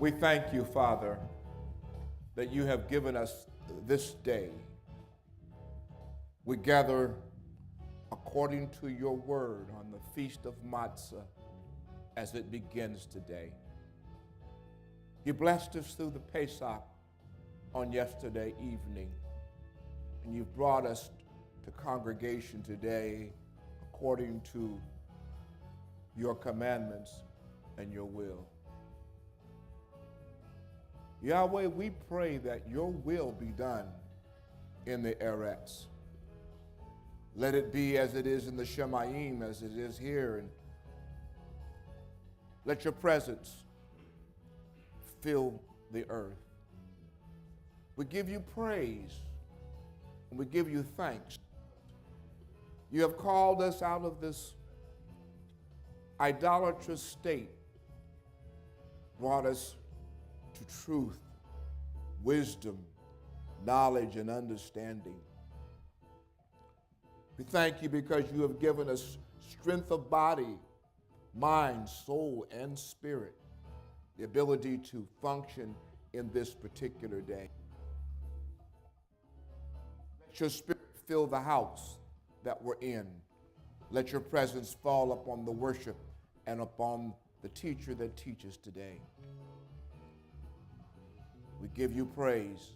We thank you, Father, that you have given us this day. We gather according to your word on the Feast of Matzah as it begins today. You blessed us through the Pesach on yesterday evening, and you've brought us to congregation today according to your commandments and your will. Yahweh, we pray that your will be done in the Eretz. Let it be as it is in the Shemayim, as it is here. And let your presence fill the earth. We give you praise and we give you thanks. You have called us out of this idolatrous state, brought us to truth, wisdom, knowledge, and understanding. We thank you because you have given us strength of body, mind, soul, and spirit, the ability to function in this particular day. Let your spirit fill the house that we're in. Let your presence fall upon the worship and upon the teacher that teaches today. We give you praise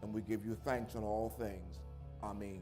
and we give you thanks in all things. Amen.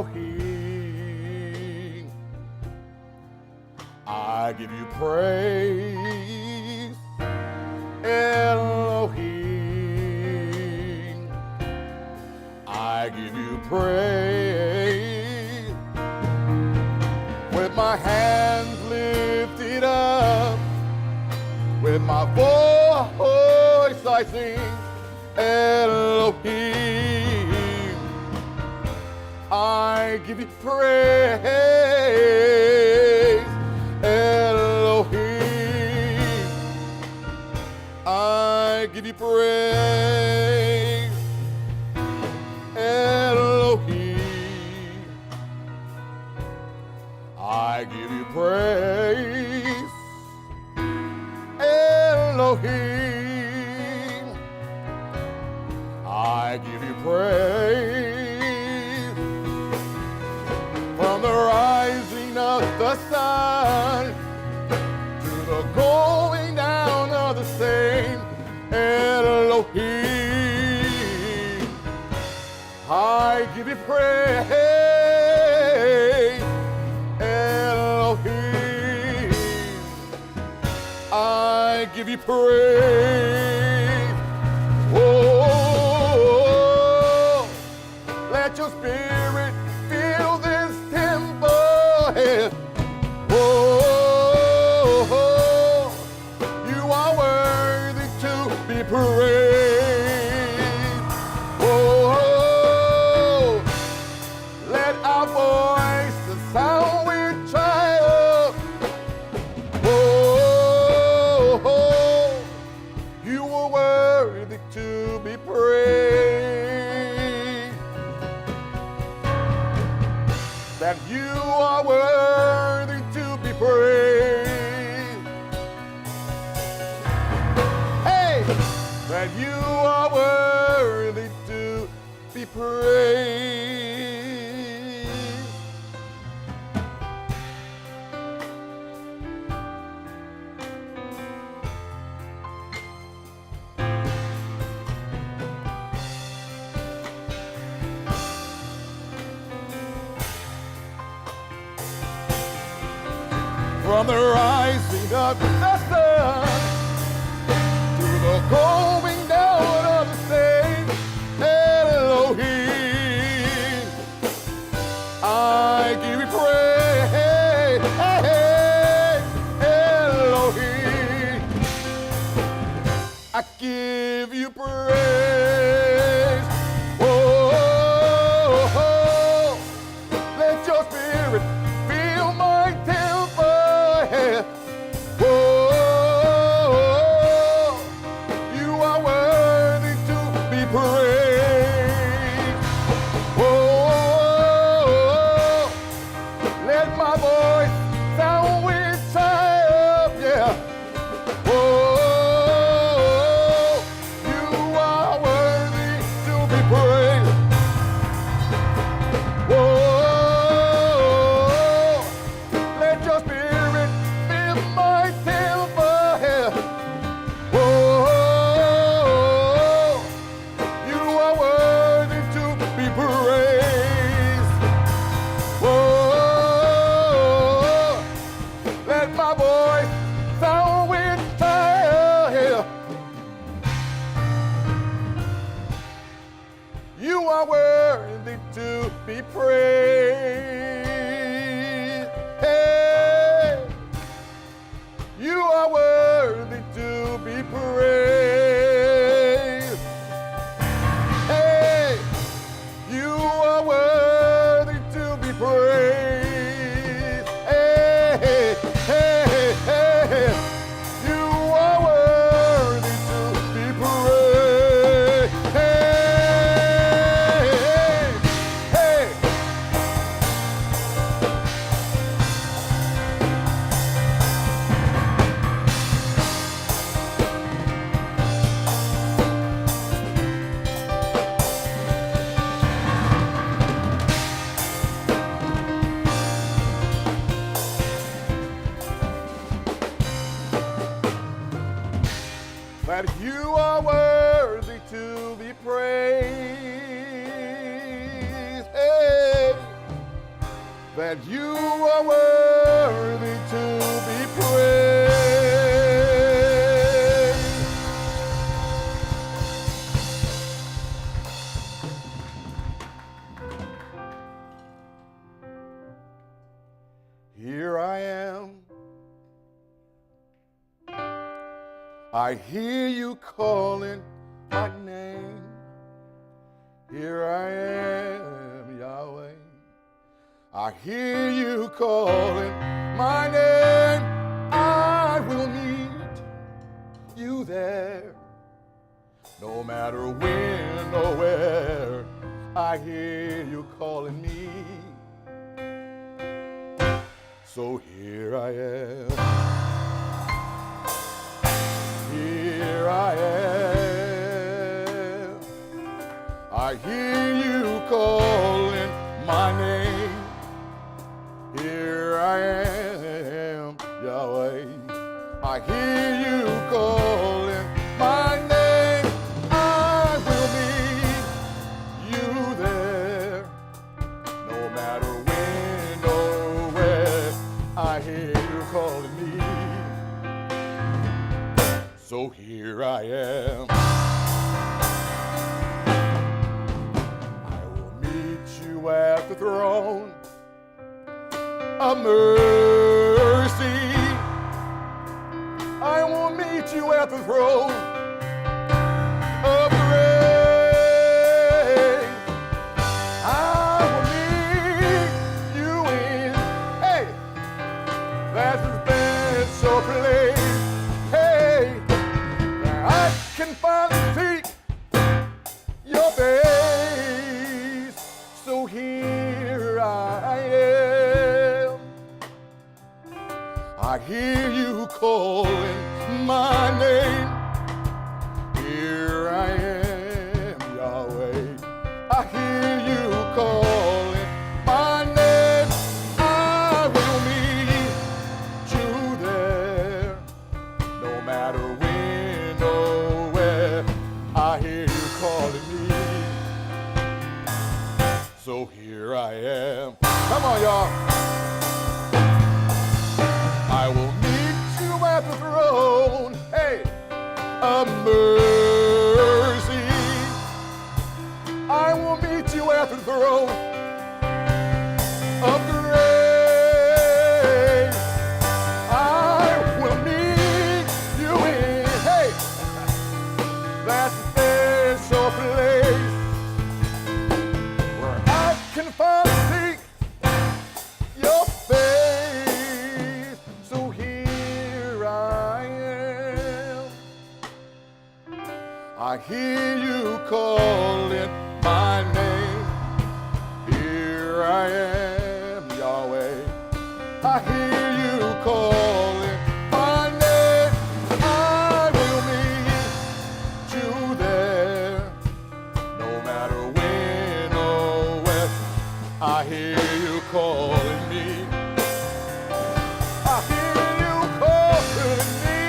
Elohim, I give you praise. Elohim, I give you praise. With my hands lifted up, with my voice I sing, Elohim, I give you praise. Elohim, I give you praise. Elohim, I give you praise. Elohim, I give you praise. From the rising of the sun to the going down of the same, Elohim, I give you praise. Elohim, I give you praise. Oh, let your spirit fill this temple. Oh, you are worthy to be praised. Oh, let our voices sound with triumph. Oh, you are worthy to be praised. That you are worthy to be praised. Hey, that you are worthy to be praised. from the rising of the sun to the going down of the same. Elohim, I give you praise. Elohim, I give you praise. Oh, let your spirit fill my temple. Oh, you are worthy to be praised. Oh, let my voice sound with triumph, yeah. Oh, you are worthy to be praised. Oh, let your spirit fill my temple, yeah. Oh, you are worthy to be praised. Oh, let my voice sound with fire. You are worthy to be praised. Hey, you are worthy to be praised. Hey, you are worthy to be praised. Hey, hey, hey, you are worthy to be praised. Hey, hey, that you are worthy to be praised. Hey, that you are worthy to be praised. Here I am. I hear you calling my name. Here I am, Yahweh. I hear you calling my name. I will meet you there. No matter when or where, I hear you calling me. So here I am. Here I am. I hear you calling my name. Here I am, Yahweh. I hear you calling my name. I will meet you there. No matter when or where, I hear you calling me. So here I am. I will meet you at the throne of mercy. I will meet you at the throne of grace. I will meet you in, hey, that special place. Hey, I can finally seek your face. So here I am. I hear you calling my name. Here I am, Yahweh. I hear you calling my name. I will meet you there. No matter when or where, I hear you calling me. So here I am. Come on, y'all. I of mercy. I will meet you at the throne of grace. I will meet you in, hey, that special place where I can finally see your face. So here I am. I hear you calling my name. Here I am, Yahweh. I hear you calling my name. I will meet you there, no matter when or where. I hear you calling me. I hear you calling me.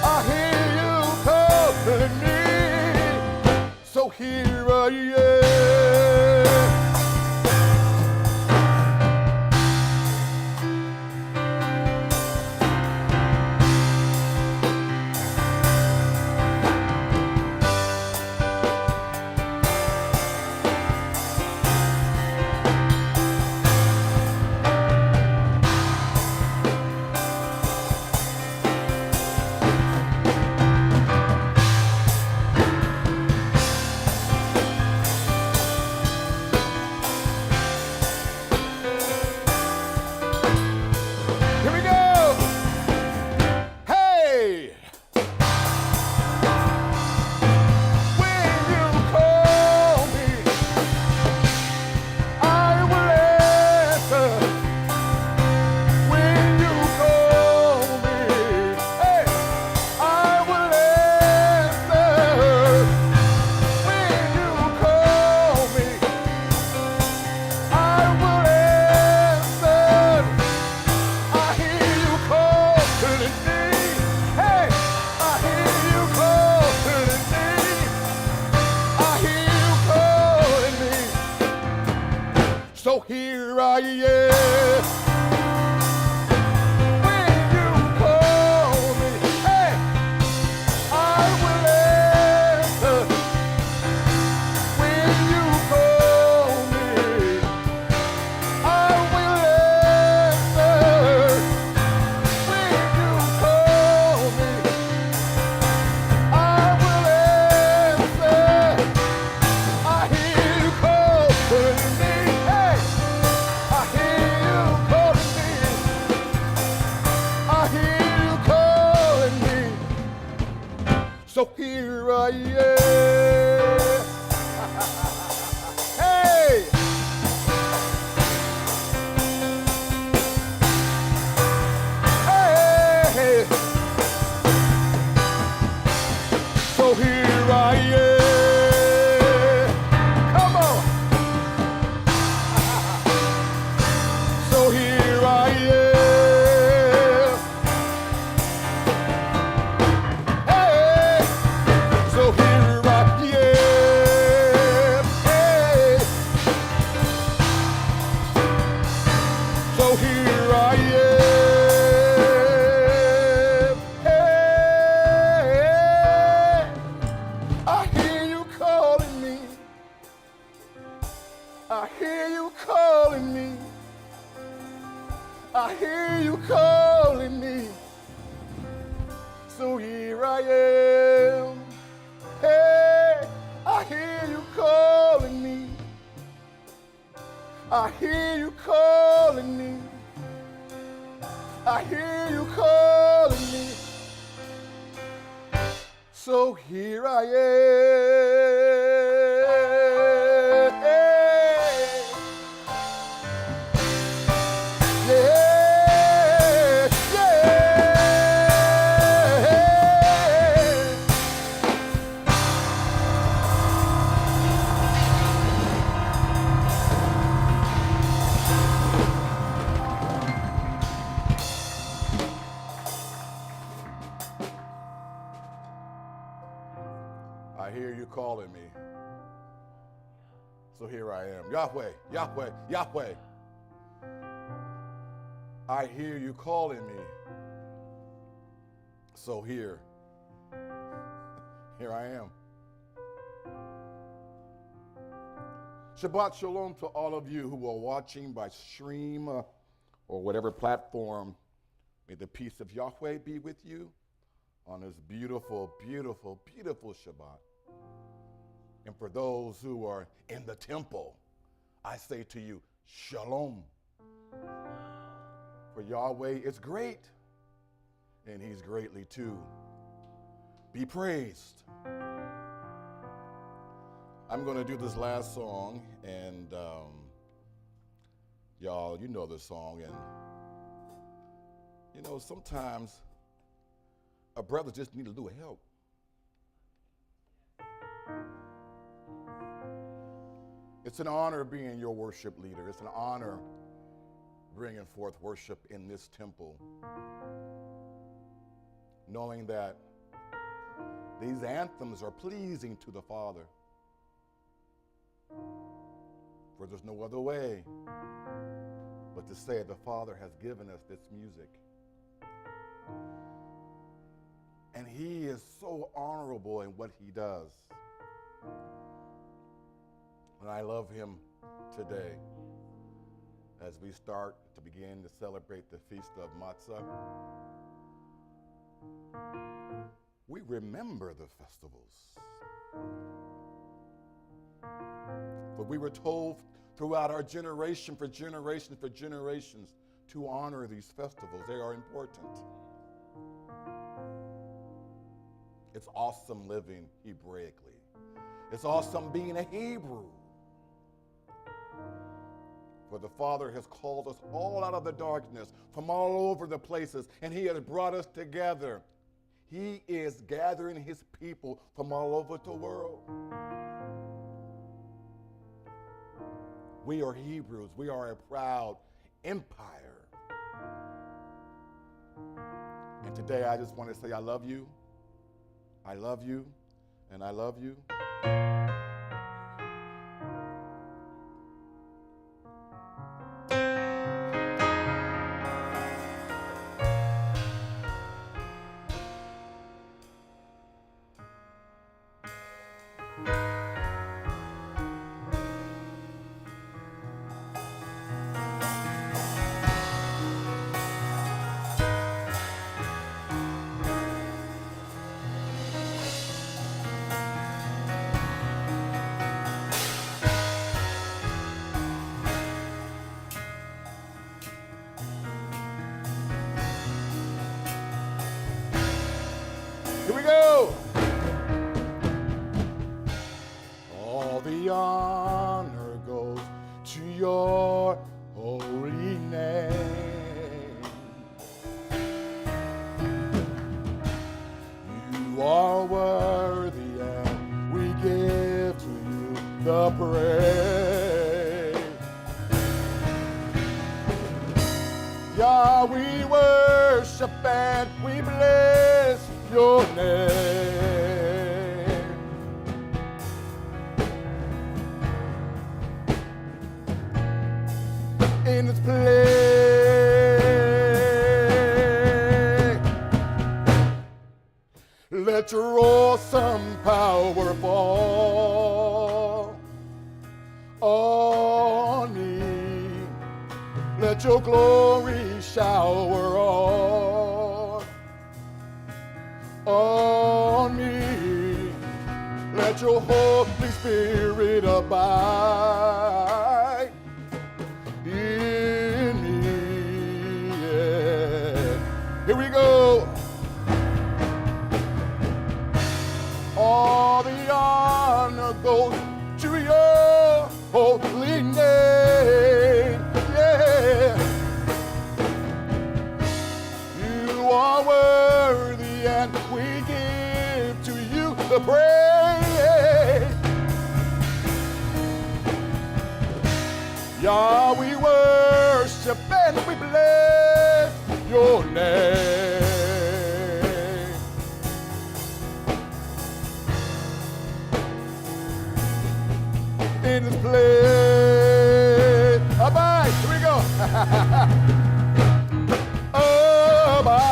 I hear you calling me. So here I am. Here we go. Hey! When you call me, I will answer. When you call me, hey, I will answer. When you call me, I will answer. I hear you calling me. Hey, I hear you calling me. I hear you calling me. So here I am. When you call me, hey, I will answer. When you call me, I will answer. When you call me, I will answer. I hear you calling me. Hey, I hear you calling me. I hear you calling me. So here I am. Hey. Hey, so here I am. Come on. So here I am. Hey, so here I am. Hey, so here I am. Hey, I hear you calling me. I hear you calling me. I hear you calling me. So here I am. Hey, I hear you calling me. I hear you calling me. I hear you calling me. So here I am. Hey. Yeah, yeah. I hear you calling me. So here I am. Yahweh, Yahweh, Yahweh. I hear you calling me. So here Here I am. Shabbat Shalom to all of you who are watching by stream or whatever platform. May the peace of Yahweh be with you on this beautiful, beautiful, beautiful Shabbat. And for those who are in the temple, I say to you, Shalom. For Yahweh is great, and he's greatly to be praised. I'm going to do this last song, and y'all, you know this song, and you know, sometimes a brother just need a little help. It's an honor being your worship leader. It's an honor bringing forth worship in this temple, knowing that these anthems are pleasing to the Father. For there's no other way but to say the Father has given us this music. And he is so honorable in what he does. And I love him today as we start to begin to celebrate the Feast of Matzah. We remember the festivals. But we were told throughout our generation, for generations, to honor these festivals. They are important. It's awesome living Hebraically. It's awesome being a Hebrew. For the Father has called us all out of the darkness from all over the places, and he has brought us together. He is gathering his people from all over the world. We are Hebrews. We are a proud empire. And today I just want to say I love you. I love you, and I love you. Here we go. All the honor goes to your holy name. You are worthy, and we give to you the praise. Yah, we worship and we bless your name. In this place, let your awesome power fall on me. Let your glory shower on me. Let your Holy Spirit abide in me. Yeah. Here we go. All the honor goes to your holy name. Yeah. You are worthy, and we give to you the praise. Yah, we worship and we bless your name. In this place, abide, here we go. Abide.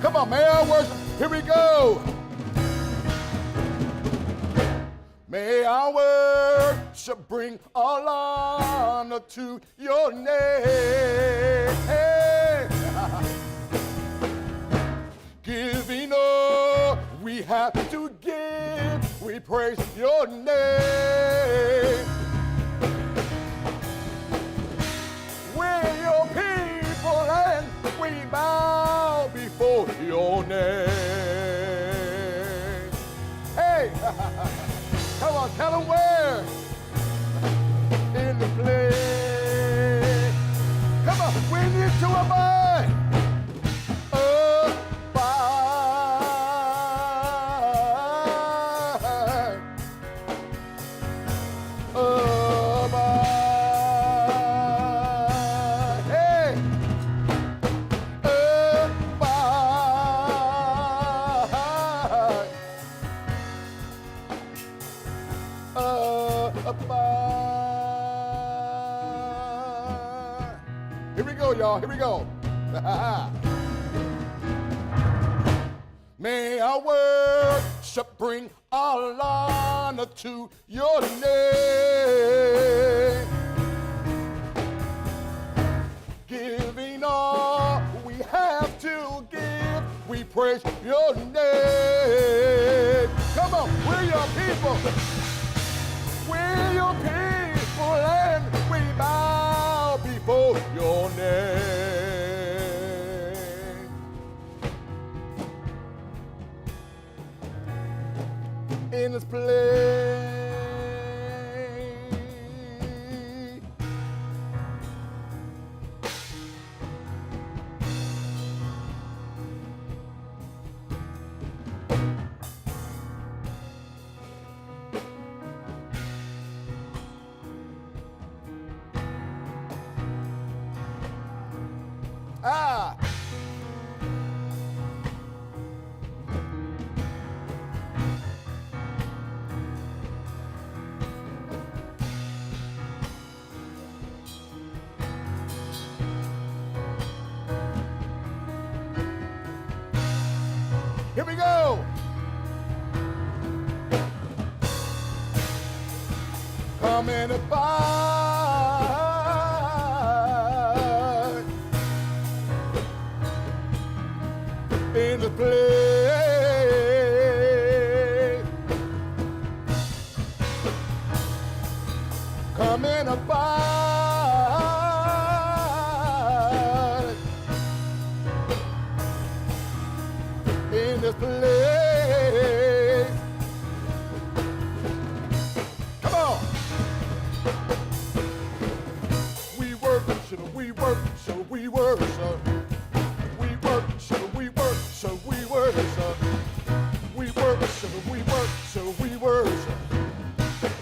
Come on, may I worship? Here we go. May our worship bring all honor to your name. Giving all we have to give, we praise your name. We're your people and we bow before your name. Hey, come on, tell them where. In the place. Come on, we need to abide. Here we go, y'all. Here we go. May our worship bring all honor to your name. Giving all we have to give, we praise your name. Come on, we're your people. We're your people and we bow before your name. In this place. Ah! Here we go. Come and abide in the place. Come and abide in this place. Come on. We worship, we worship, we worship. We worship, we worship, we worship. We worship, we worship, we worship.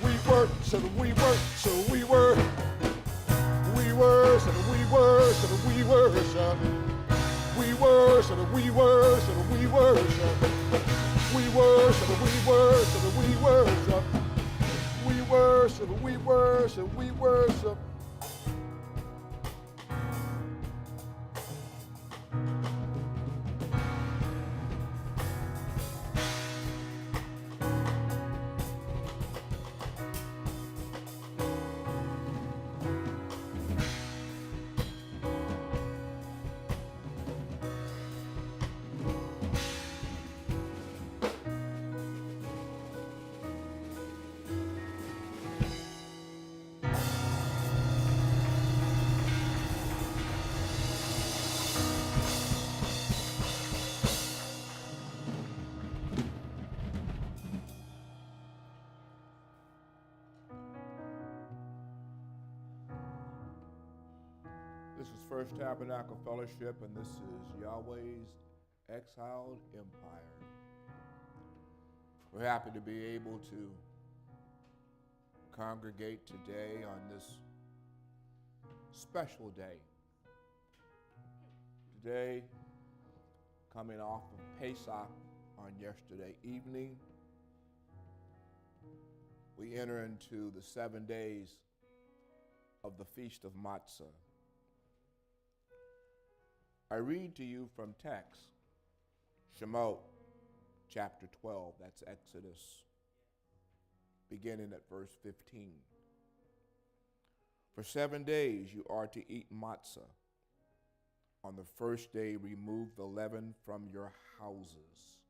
We worship, we worship, we worship. We worship, we worship, we worship. We worship, we worship, we worship. We worship, we worship, we worship. We worship, we worship, we worship. This is First Tabernacle Fellowship, and this is Yahweh's Exiled Empire. We're happy to be able to congregate today on this special day. Today, coming off of Pesach on yesterday evening, we enter into the 7 days of the Feast of Matzah. I read to you from text Shemot, chapter 12, that's Exodus, beginning at verse 15. For 7 days you are to eat matzah. On the first day remove the leaven from your houses.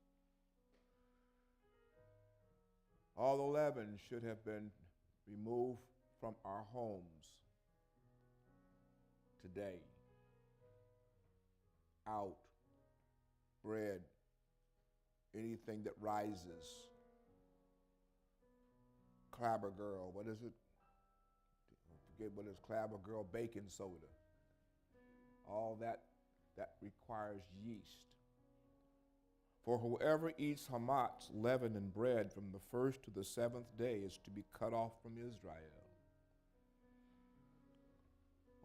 All the leaven should have been removed from our homes today. Out, bread, anything that rises. Clabber girl, what is it? I forget what it is, clabber girl, baking soda. All that requires yeast. For whoever eats hamatz, leaven and bread, from the first to the seventh day is to be cut off from Israel.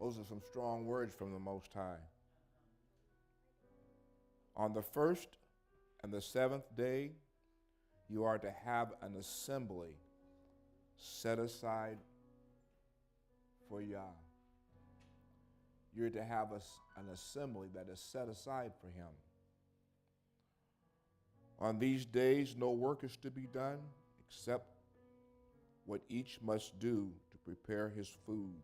Those are some strong words from the Most High. On the first and the seventh day, you are to have an assembly set aside for Yah. You're to have an assembly that is set aside for him. On these days, no work is to be done except what each must do to prepare his food.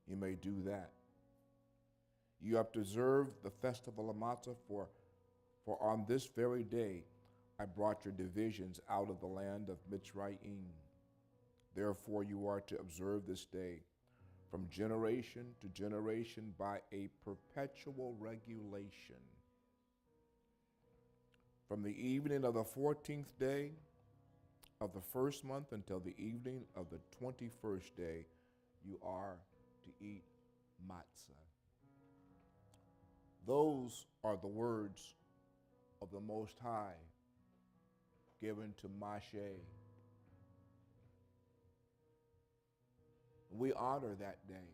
You may do that. You have to observe the festival of Matzah, for on this very day I brought your divisions out of the land of Mitzrayim. Therefore you are to observe this day from generation to generation by a perpetual regulation. From the evening of the 14th day of the first month until the evening of the 21st day, you are to eat matzah. Those are the words of the Most High given to Moshe. We honor that day.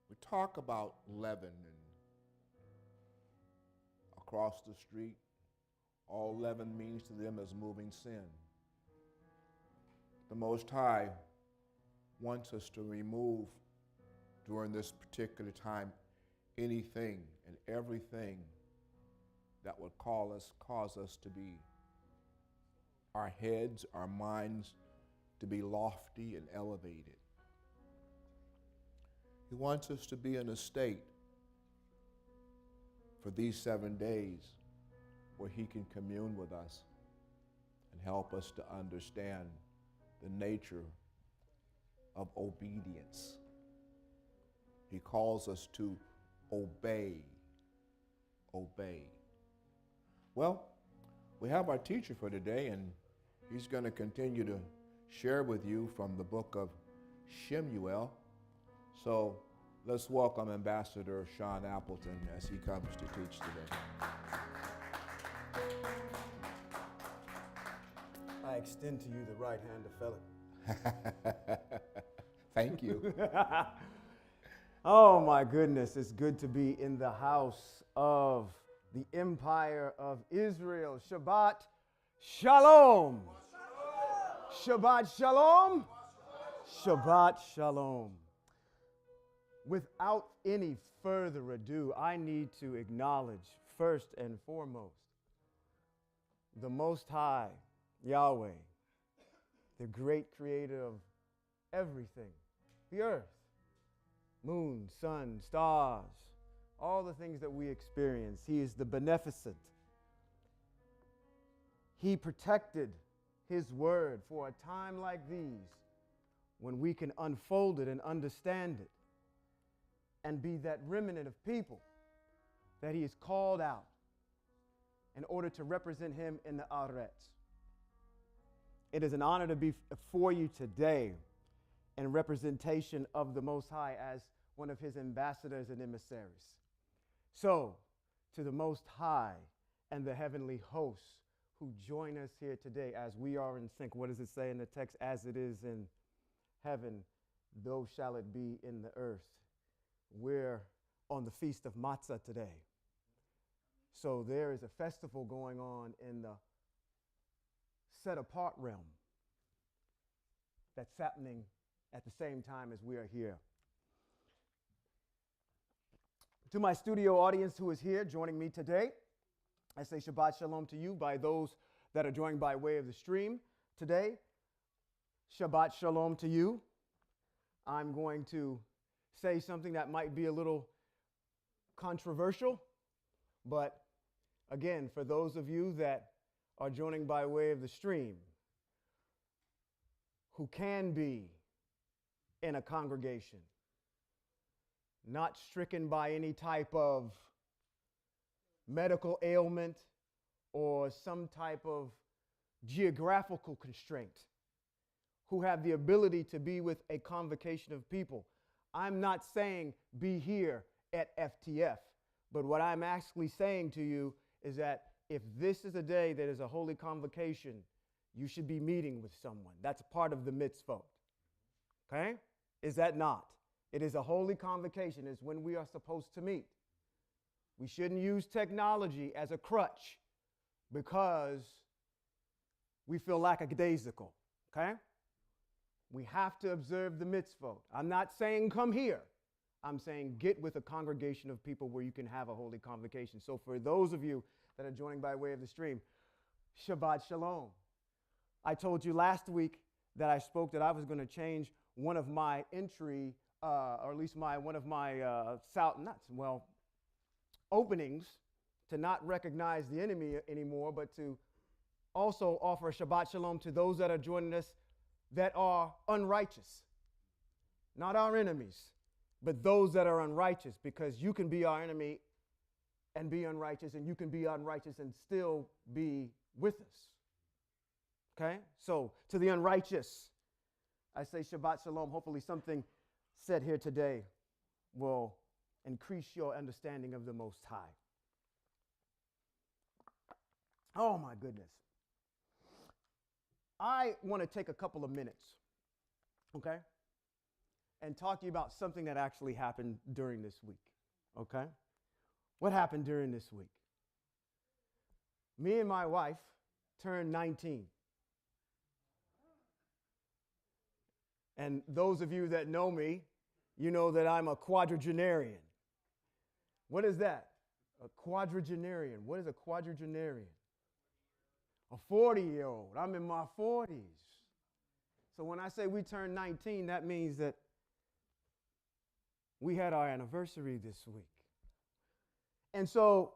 We talk about leaven, and across the street, all leaven means to them is moving sin. The Most High wants us to remove during this particular time anything and everything that would cause us to be, our heads, our minds, to be lofty and elevated. He wants us to be in a state for these 7 days where he can commune with us and help us to understand the nature of obedience. He calls us to obey. Obey. Well, we have our teacher for today, and he's going to continue to share with you from the book of Shemuel. So let's welcome Ambassador Shawn Appleton as he comes to teach today. I extend to you the right hand of Philip. Thank you. Oh my goodness, it's good to be in the house of the Empire of Israel. Shabbat Shalom. Shabbat Shalom. Shabbat Shalom. Without any further ado, I need to acknowledge first and foremost the Most High, Yahweh, the great creator of everything, the earth, moon, sun, stars, all the things that we experience. He is the beneficent. He protected his word for a time like these when we can unfold it and understand it and be that remnant of people that he has called out in order to represent him in the Aretz. It is an honor to be before you today in representation of the Most High as one of his ambassadors and emissaries. So, to the Most High and the heavenly hosts who join us here today as we are in sync. What does it say in the text? As it is in heaven, so shall it be in the earth. We're on the Feast of Matzah today. So there is a festival going on in the set-apart realm that's happening at the same time as we are here. To my studio audience who is here joining me today, I say Shabbat Shalom to you. By those that are joining by way of the stream today, Shabbat Shalom to you. I'm going to say something that might be a little controversial, but again, for those of you that are joining by way of the stream, who can be in a congregation, not stricken by any type of medical ailment or some type of geographical constraint, who have the ability to be with a convocation of people. I'm not saying be here at FTF, but what I'm actually saying to you is that if this is a day that is a holy convocation, you should be meeting with someone. That's part of the mitzvot. Okay? Is that not? It is a holy convocation. It's when we are supposed to meet. We shouldn't use technology as a crutch because we feel lackadaisical. Okay? We have to observe the mitzvot. I'm not saying come here. I'm saying get with a congregation of people where you can have a holy convocation. So for those of you that are joining by way of the stream, Shabbat Shalom. I told you last week that I spoke that I was going to change one of my entry, or at least one of my openings to not recognize the enemy anymore, but to also offer a Shabbat Shalom to those that are joining us that are unrighteous. Not our enemies, but those that are unrighteous, because you can be our enemy and be unrighteous, and you can be unrighteous and still be with us. Okay? So, to the unrighteous, I say Shabbat Shalom. Hopefully something said here today will increase your understanding of the Most High. Oh my goodness. I want to take a couple of minutes, okay, and talk to you about something that actually happened during this week, okay? What happened during this week? Me and my wife turned 19. And those of you that know me, you know that I'm a quadragenarian. What is that? A quadragenarian. What is a quadragenarian? A 40-year-old. I'm in my 40s. So when I say we turned 19, that means that we had our anniversary this week. And so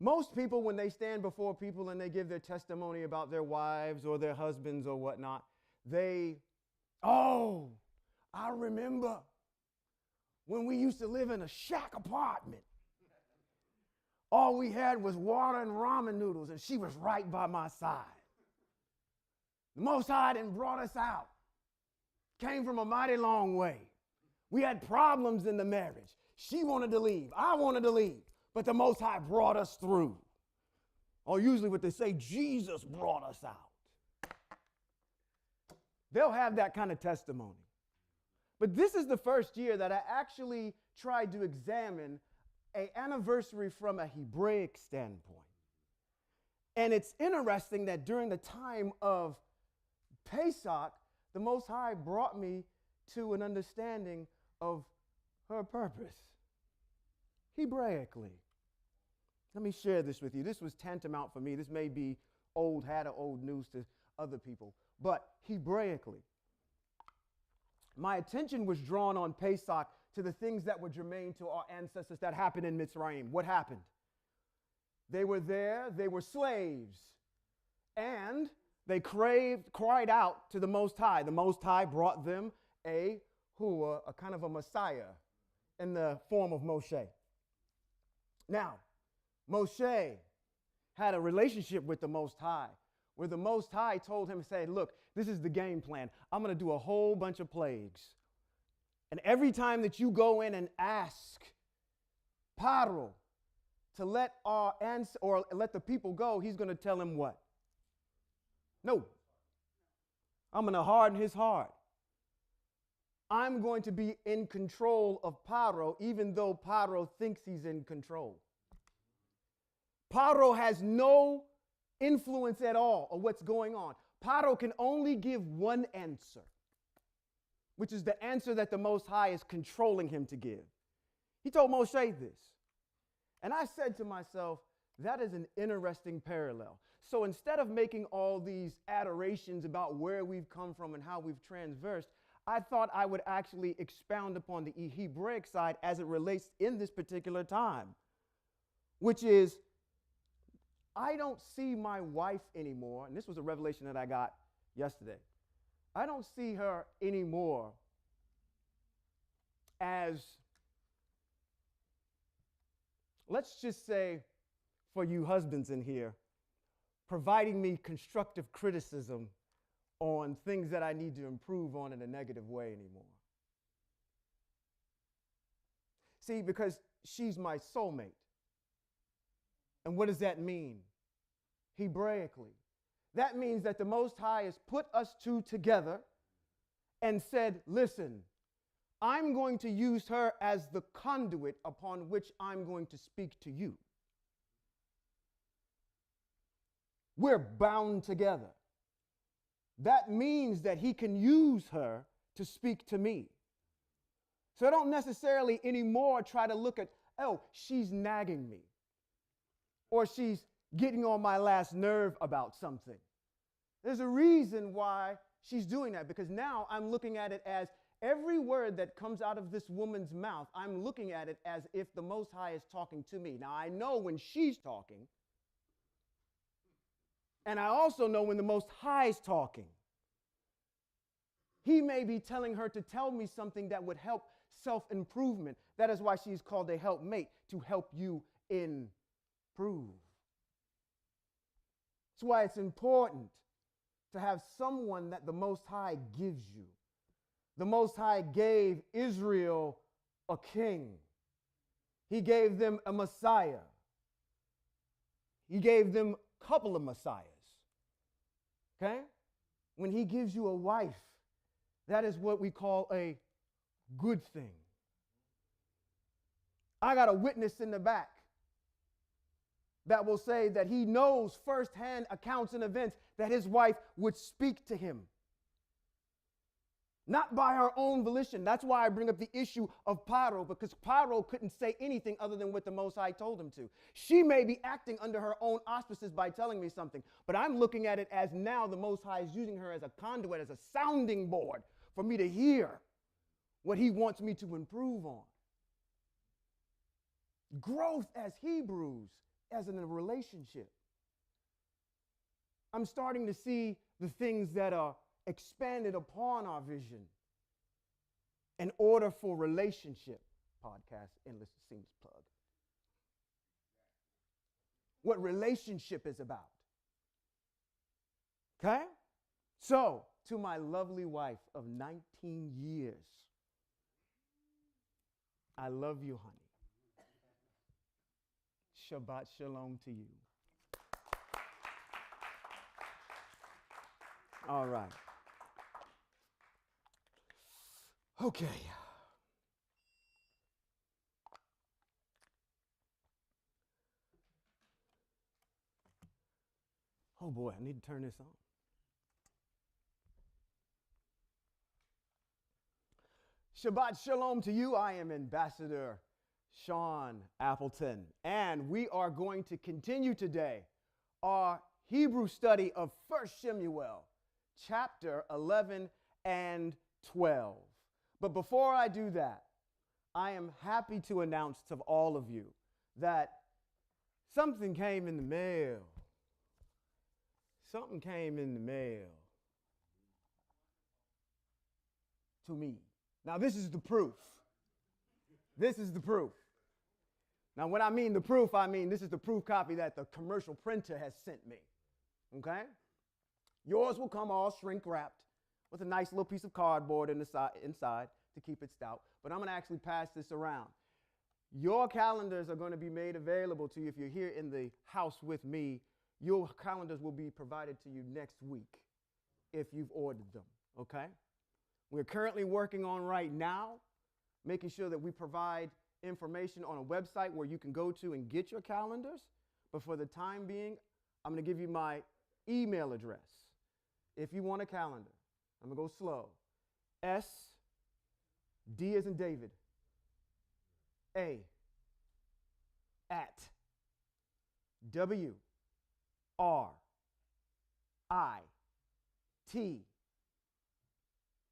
most people, when they stand before people and they give their testimony about their wives or their husbands or whatnot, I remember when we used to live in a shack apartment. All we had was water and ramen noodles, and she was right by my side. The Most High done brought us out. Came from a mighty long way. We had problems in the marriage. She wanted to leave. I wanted to leave. But the Most High brought us through. Or usually what they say, Jesus brought us out. They'll have that kind of testimony. But this is the first year that I actually tried to examine an anniversary from a Hebraic standpoint. And it's interesting that during the time of Pesach, the Most High brought me to an understanding of her purpose, Hebraically. Let me share this with you. This was tantamount for me. This may be old hat or old news to other people, but Hebraically. My attention was drawn on Pesach to the things that were germane to our ancestors that happened in Mitzrayim. What happened? They were there, they were slaves, and they cried out to the Most High. The Most High brought them a kind of a Messiah in the form of Moshe. Now, Moshe had a relationship with the Most High, where the Most High told him, said, look, this is the game plan. I'm going to do a whole bunch of plagues. And every time that you go in and ask Paro to let let the people go, he's going to tell him what? No. I'm going to harden his heart. I'm going to be in control of Paro, even though Paro thinks he's in control. Paro has no influence at all of what's going on. Paro can only give one answer, which is the answer that the Most High is controlling him to give. He told Moshe this. And I said to myself, that is an interesting parallel. So instead of making all these adorations about where we've come from and how we've transversed, I thought I would actually expound upon the Hebraic side as it relates in this particular time, which is, I don't see my wife anymore, and this was a revelation that I got yesterday. I don't see her anymore as, let's just say, for you husbands in here, providing me constructive criticism on things that I need to improve on in a negative way anymore. See, because she's my soulmate. And what does that mean? Hebraically, that means that the Most High has put us two together and said, listen, I'm going to use her as the conduit upon which I'm going to speak to you. We're bound together. That means that he can use her to speak to me. So I don't necessarily anymore try to look at, oh, she's nagging me, or she's getting on my last nerve about something. There's a reason why she's doing that, because now I'm looking at it as every word that comes out of this woman's mouth, I'm looking at it as if the Most High is talking to me. Now, I know when she's talking, and I also know when the Most High is talking. He may be telling her to tell me something that would help self-improvement. That is why she's called a helpmate, to help you improve. That's why it's important to have someone that the Most High gives you. The Most High gave Israel a king. He gave them a Messiah. He gave them a couple of Messiahs. Okay? When he gives you a wife, that is what we call a good thing. I got a witness in the back that will say that he knows firsthand accounts and events that his wife would speak to him. Not by her own volition. That's why I bring up the issue of Paro, because Paro couldn't say anything other than what the Most High told him to. She may be acting under her own auspices by telling me something, but I'm looking at it as now the Most High is using her as a conduit, as a sounding board for me to hear what he wants me to improve on. Growth as Hebrews, as in a relationship. I'm starting to see the things that are expanded upon our vision in order for relationship. Podcast, endless seems plug. What relationship is about. Okay? So, to my lovely wife of 19 years, I love you, honey. Shabbat shalom to you. All right. Okay. Oh boy, I need to turn this on. Shabbat shalom to you. I am Ambassador Shawn Appleton, and we are going to continue today our Hebrew study of 1 Shemuel, chapter 11 and 12. But before I do that, I am happy to announce to all of you that something came in the mail. Something came in the mail to me. Now, this is the proof. This is the proof. Now, when I mean the proof, I mean this is the proof copy that the commercial printer has sent me. Okay? Yours will come all shrink wrapped with a nice little piece of cardboard inside to keep it stout. But I'm going to actually pass this around. Your calendars are going to be made available to you if you're here in the house with me. Your calendars will be provided to you next week if you've ordered them. Okay? We're currently working on right now making sure that we provide information on a website where you can go to and get your calendars. But for the time being, I'm going to give you my email address. If you want a calendar, I'm going to go slow. S, D as in David, A at W R I T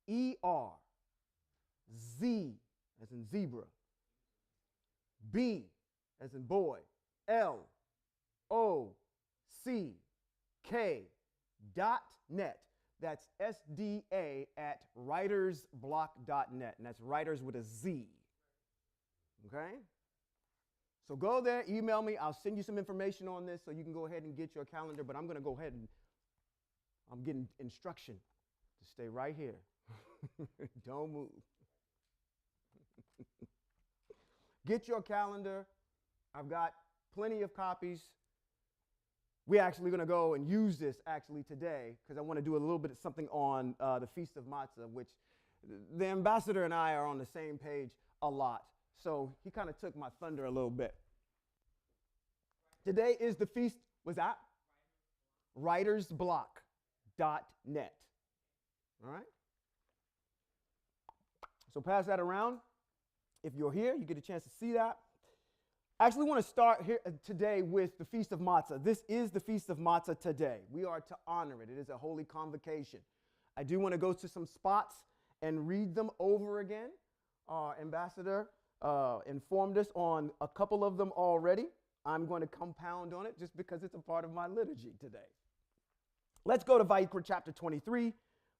E R Z as in zebra, B as in boy, L O C K.net. That's SDA at writersblock.net. And that's writers with a Z. Okay? So go there, email me. I'll send you some information on this so you can go ahead and get your calendar. But I'm going to go ahead and I'm getting instruction to stay right here. Don't move. Get your calendar. I've got plenty of copies. We're actually going to go and use this actually today because I want to do a little bit of something on the Feast of Matzah, which the ambassador and I are on the same page a lot. So he kind of took my thunder a little bit. Today is the feast, was that? Writersblock.net. All right? So pass that around. If you're here, you get a chance to see that. I actually want to start here today with the Feast of Matzah. This is the Feast of Matzah today. We are to honor it. It is a holy convocation. I do want to go to some spots and read them over again. Our ambassador informed us on a couple of them already. I'm going to compound on it just because it's a part of my liturgy today. Let's go to Vayikra chapter 23,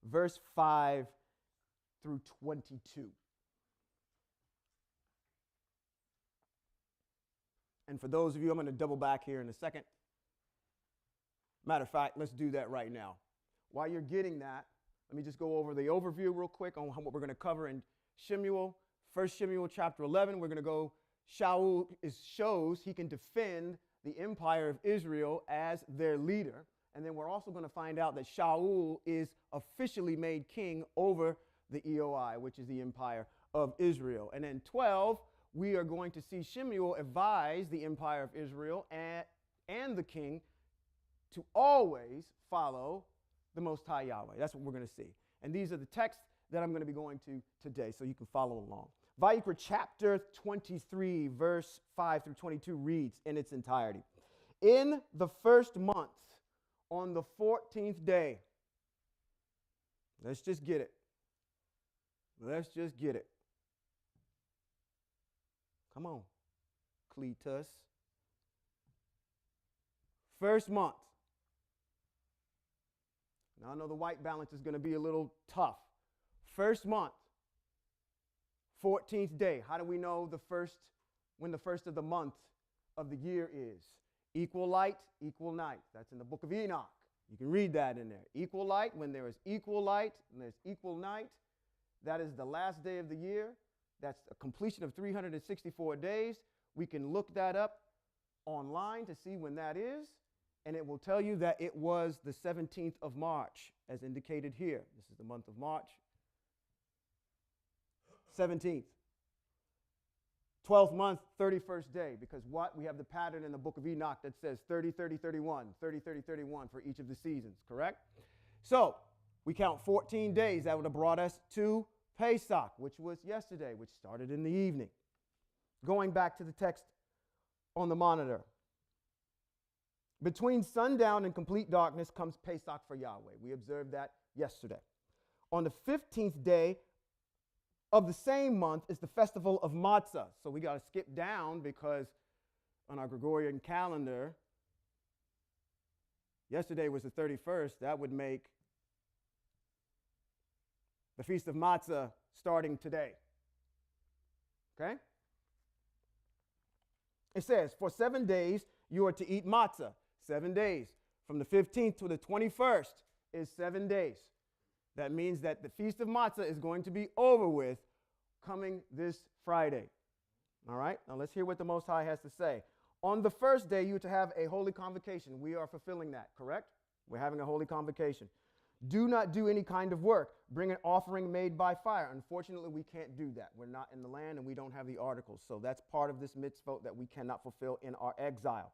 verse 5 through 22. And for those of you, I'm going to double back here in a second. Matter of fact, let's do that right now. While you're getting that, let me just go over the overview real quick on what we're going to cover in Shemuel. 1 Shemuel chapter 11, we're going to go, Shaul shows he can defend the empire of Israel as their leader. And then we're also going to find out that Shaul is officially made king over the EOI, which is the empire of Israel. And then 12, we are going to see Shemuel advise the empire of Israel and the king to always follow the Most High Yahweh. That's what we're going to see. And these are the texts that I'm going to be going to today so you can follow along. Vayikra chapter 23, verse 5 through 22 reads in its entirety. In the first month, on the 14th day, let's just get it. Let's just get it. Come on, Cletus. First month. Now I know the white balance is going to be a little tough. First month, 14th day. How do we know when the first of the month of the year is? Equal light, equal night. That's in the book of Enoch. You can read that in there. Equal light, when there is equal light and there's equal night, that is the last day of the year. That's a completion of 364 days. We can look that up online to see when that is, and it will tell you that it was the 17th of March, as indicated here. This is the month of March. 17th. 12th month, 31st day, because what? We have the pattern in the book of Enoch that says 30, 30, 31, 30, 30, 31 for each of the seasons, correct? So we count 14 days. That would have brought us to Pesach, which was yesterday, which started in the evening. Going back to the text on the monitor. Between sundown and complete darkness comes Pesach for Yahweh. We observed that yesterday. On the 15th day of the same month is the festival of Matzah. So we got to skip down because on our Gregorian calendar, yesterday was the 31st. That would make the Feast of Matzah starting today. Okay? It says, for 7 days you are to eat matzah. 7 days. From the 15th to the 21st is 7 days. That means that the Feast of Matzah is going to be over with coming this Friday. All right? Now let's hear what the Most High has to say. On the first day, you are to have a holy convocation. We are fulfilling that, correct? We're having a holy convocation. Do not do any kind of work. Bring an offering made by fire. Unfortunately, we can't do that. We're not in the land and we don't have the articles. So that's part of this mitzvot that we cannot fulfill in our exile.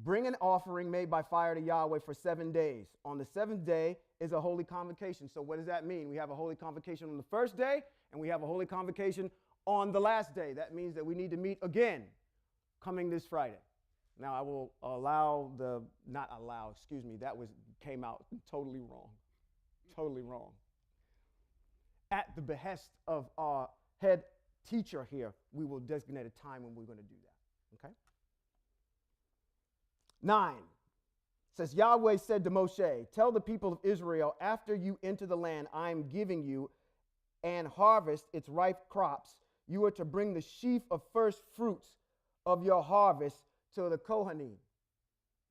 Bring an offering made by fire to Yahweh for 7 days. On the 7th day is a holy convocation. So what does that mean? We have a holy convocation on the first day and we have a holy convocation on the last day. That means that we need to meet again coming this Friday. Now, I will came out totally wrong. Totally wrong. At the behest of our head teacher here, we will designate a time when we're going to do that. Okay? 9 says, Yahweh said to Moshe, tell the people of Israel, after you enter the land I am giving you and harvest its ripe crops, you are to bring the sheaf of first fruits of your harvest to the Kohanim.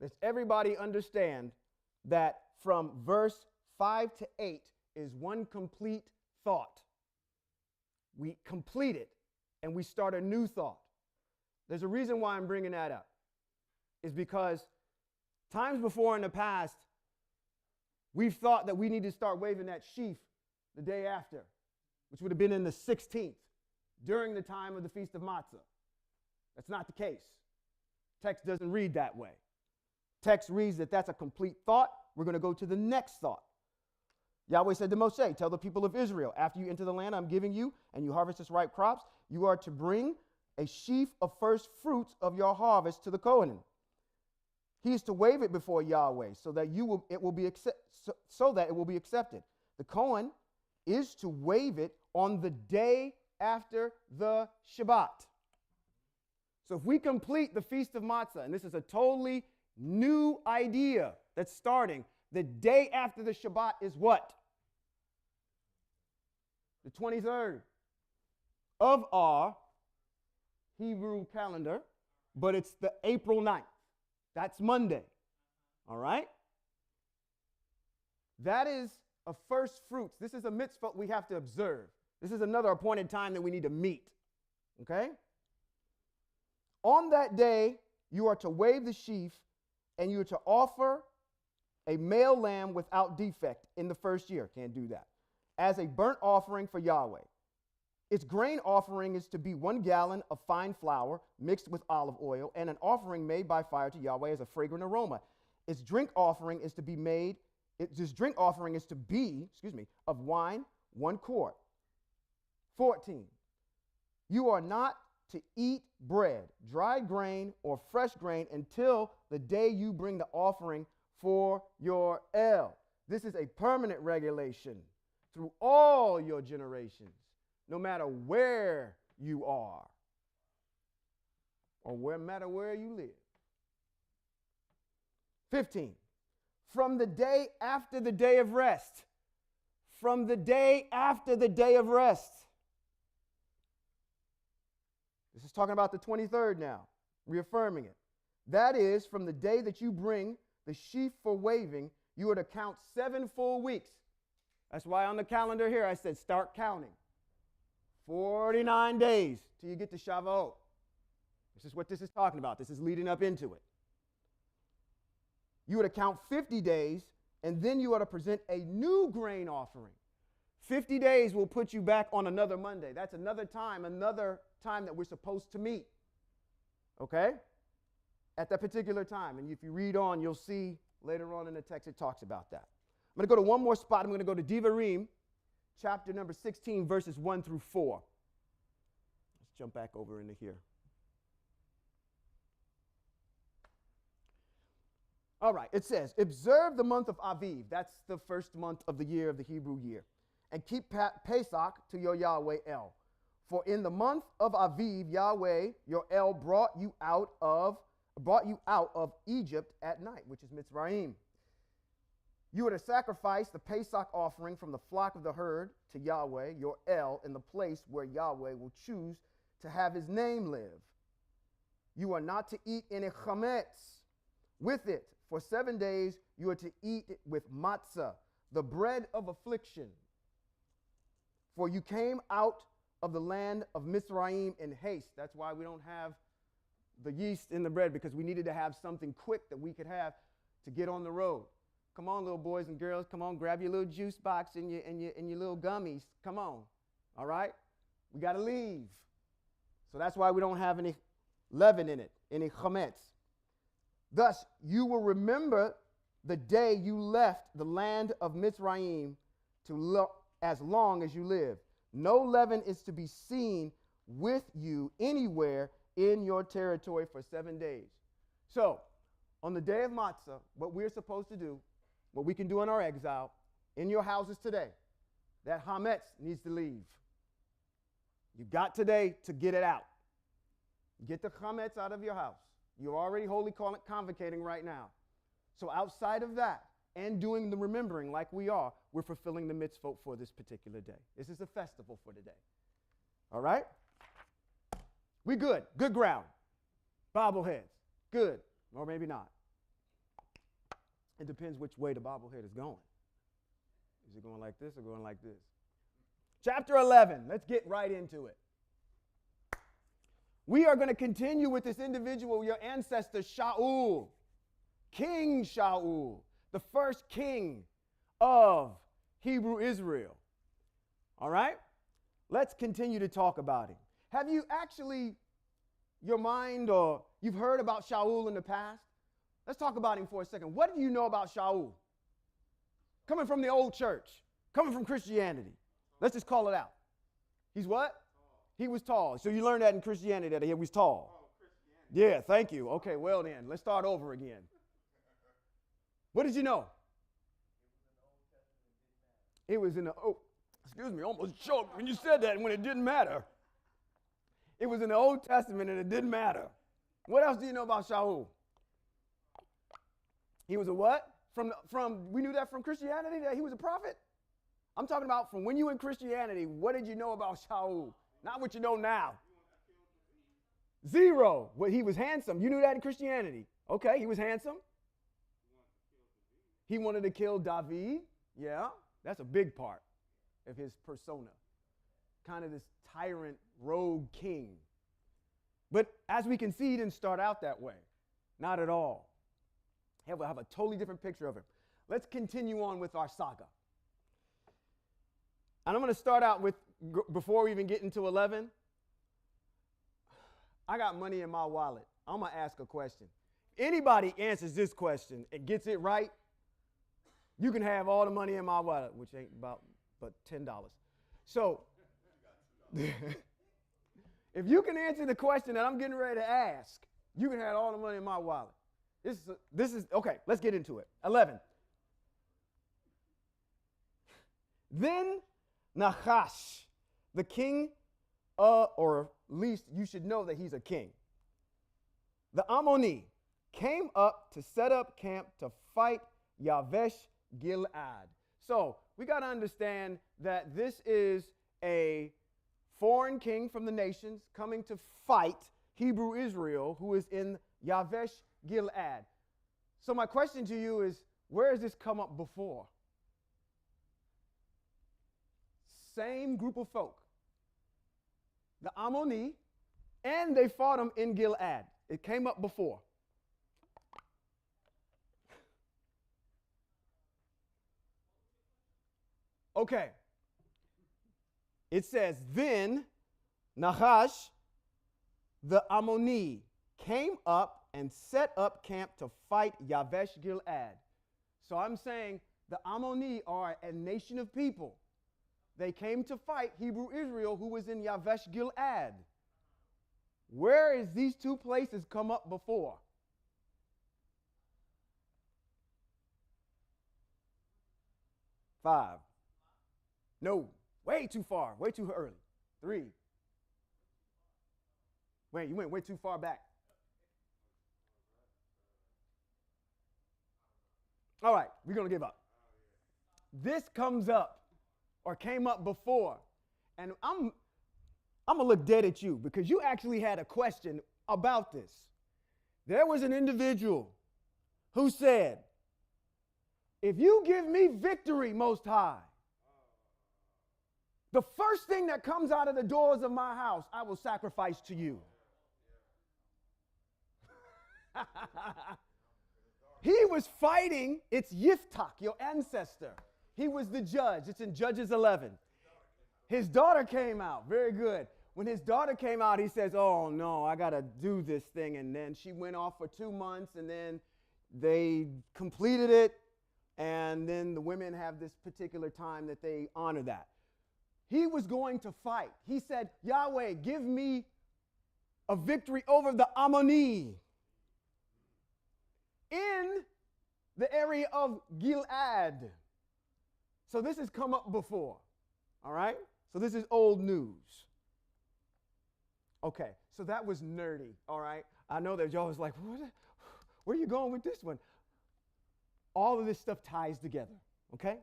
Does everybody understand that from verse 5 to 8 is one complete thought? We complete it and we start a new thought. There's a reason why I'm bringing that up. Is because times before in the past, we've thought that we need to start waving that sheaf the day after, which would have been in the 16th, during the time of the Feast of Matzah. That's not the case. Text doesn't read that way. Text reads that that's a complete thought. We're going to go to the next thought. Yahweh said to Moshe, tell the people of Israel, after you enter the land I'm giving you and you harvest its ripe crops, you are to bring a sheaf of first fruits of your harvest to the Kohanim. He is to wave it before Yahweh so that it will be accepted. The Kohen is to wave it on the day after the Shabbat. So if we complete the Feast of Matzah, and this is a totally new idea that's starting, the day after the Shabbat is what? The 23rd of our Hebrew calendar, but it's the April 9th. That's Monday. All right? That is a first fruits. This is a mitzvah we have to observe. This is another appointed time that we need to meet. Okay? On that day, you are to wave the sheaf and you are to offer a male lamb without defect in the first year. Can't do that. As a burnt offering for Yahweh. Its grain offering is to be 1 gallon of fine flour mixed with olive oil and an offering made by fire to Yahweh as a fragrant aroma. Its drink offering is to be of wine, 1 quart. 14. You are not to eat bread, dried grain, or fresh grain until the day you bring the offering for your El. This is a permanent regulation through all your generations, no matter where you are or no matter where you live. 15. From the day after the day of rest. From the day after the day of rest. This is talking about the 23rd now, reaffirming it. That is, from the day that you bring the sheaf for waving, you are to count 7 full weeks. That's why on the calendar here I said start counting. 49 days till you get to Shavuot. This is what this is talking about. This is leading up into it. You are to count 50 days, and then you are to present a new grain offering. 50 days will put you back on another Monday. That's another time that we're supposed to meet. Okay? At that particular time. And if you read on, you'll see later on in the text it talks about that. I'm going to go to one more spot. I'm going to go to Devarim, chapter number 16, verses 1 through 4. Let's jump back over into here. All right, it says, observe the month of Aviv. That's the first month of the year of the Hebrew year. And keep Pesach to your Yahweh El. For in the month of Aviv, Yahweh, your El, brought you out of Egypt at night, which is Mitzrayim. You are to sacrifice the Pesach offering from the flock of the herd to Yahweh, your El, in the place where Yahweh will choose to have his name live. You are not to eat any chametz with it. For 7 days you are to eat it with matzah, the bread of affliction. For you came out of the land of Mitzrayim in haste. That's why we don't have the yeast in the bread, because we needed to have something quick that we could have to get on the road. Come on, little boys and girls. Come on, grab your little juice box and your little gummies. Come on. All right? We got to leave. So that's why we don't have any leaven in it, any chametz. Thus, you will remember the day you left the land of Mitzrayim as long as you live. No leaven is to be seen with you anywhere in your territory for 7 days. So, on the day of Matzah, what we're supposed to do, what we can do in our exile, in your houses today, that hametz needs to leave. You got today to get it out. Get the hametz out of your house. You're already holy convocating right now. So outside of that, and doing the remembering like we are, we're fulfilling the mitzvot for this particular day. This is a festival for today. All right? We good. Good ground. Bobbleheads. Good. Or maybe not. It depends which way the bobblehead is going. Is it going like this or going like this? Chapter 11. Let's get right into it. We are going to continue with this individual, your ancestor, Shaul. King Shaul, the first king of Hebrew Israel. All right? Let's continue to talk about him. Have you actually, your mind, or you've heard about Shaul in the past? Let's talk about him for a second. What do you know about Shaul? Coming from the old church, coming from Christianity. Let's just call it out. He's what? He was tall. So you learned that in Christianity, that he was tall. Yeah, thank you. Okay, well then, let's start over again. What did you know? It was in the, excuse me, almost choked when you said that when it didn't matter. It was in the Old Testament and it didn't matter. What else do you know about Shaul? He was a what? We knew that from Christianity, that he was a prophet? I'm talking about from when you were in Christianity, what did you know about Shaul? Not what you know now. Zero. Well, he was handsome. You knew that in Christianity. Okay, he was handsome. He wanted to kill David. Yeah, that's a big part of his persona. Kind of this tyrant, rogue king. But as we can see, he didn't start out that way. Not at all. Have a totally different picture of him. Let's continue on with our saga. And I'm going to start out with, before we even get into 11, I got money in my wallet. I'm going to ask a question. Anybody answers this question and gets it right, you can have all the money in my wallet, which ain't but $10. So, if you can answer the question that I'm getting ready to ask, you can have all the money in my wallet. This is okay, let's get into it. 11. Then Nachash, the king, or at least you should know that he's a king. The Ammoni came up to set up camp to fight YAHWEH'S Gilad. So we got to understand that this is a foreign king from the nations coming to fight Hebrew Israel, who is in YAHWEH'S Gilad. So my question to you is, where has this come up before? Same group of folk. The Ammoni, and they fought them in Gilad. It came up before. Okay. It says, then Nachash, the Ammoni, came up and set up camp to fight YAHWEH'S Gilad. So I'm saying the Ammoni are a nation of people. They came to fight Hebrew Israel, who was in YAHWEH'S Gilad. Where is these two places come up before? Five. No, way too far, way too early. 3. Wait, you went way too far back. All right, we're going to give up. This comes up, or came up before, and I'm going to look dead at you because you actually had a question about this. There was an individual who said, if you give me victory, Most High, the first thing that comes out of the doors of my house, I will sacrifice to you. He was fighting, it's Yiftach, your ancestor. He was the judge. It's in Judges 11. His daughter came out. Very good. When his daughter came out, he says, oh, no, I got to do this thing. And then she went off for 2 months, and then they completed it. And then the women have this particular time that they honor that. he was going to fight. He said, Yahweh, give me a victory over the Ammoni in the area of Gilead. So this has come up before, all right? So this is old news. Okay, so that was nerdy, all right? I know that y'all was like, where are you going with this one? All of this stuff ties together, okay?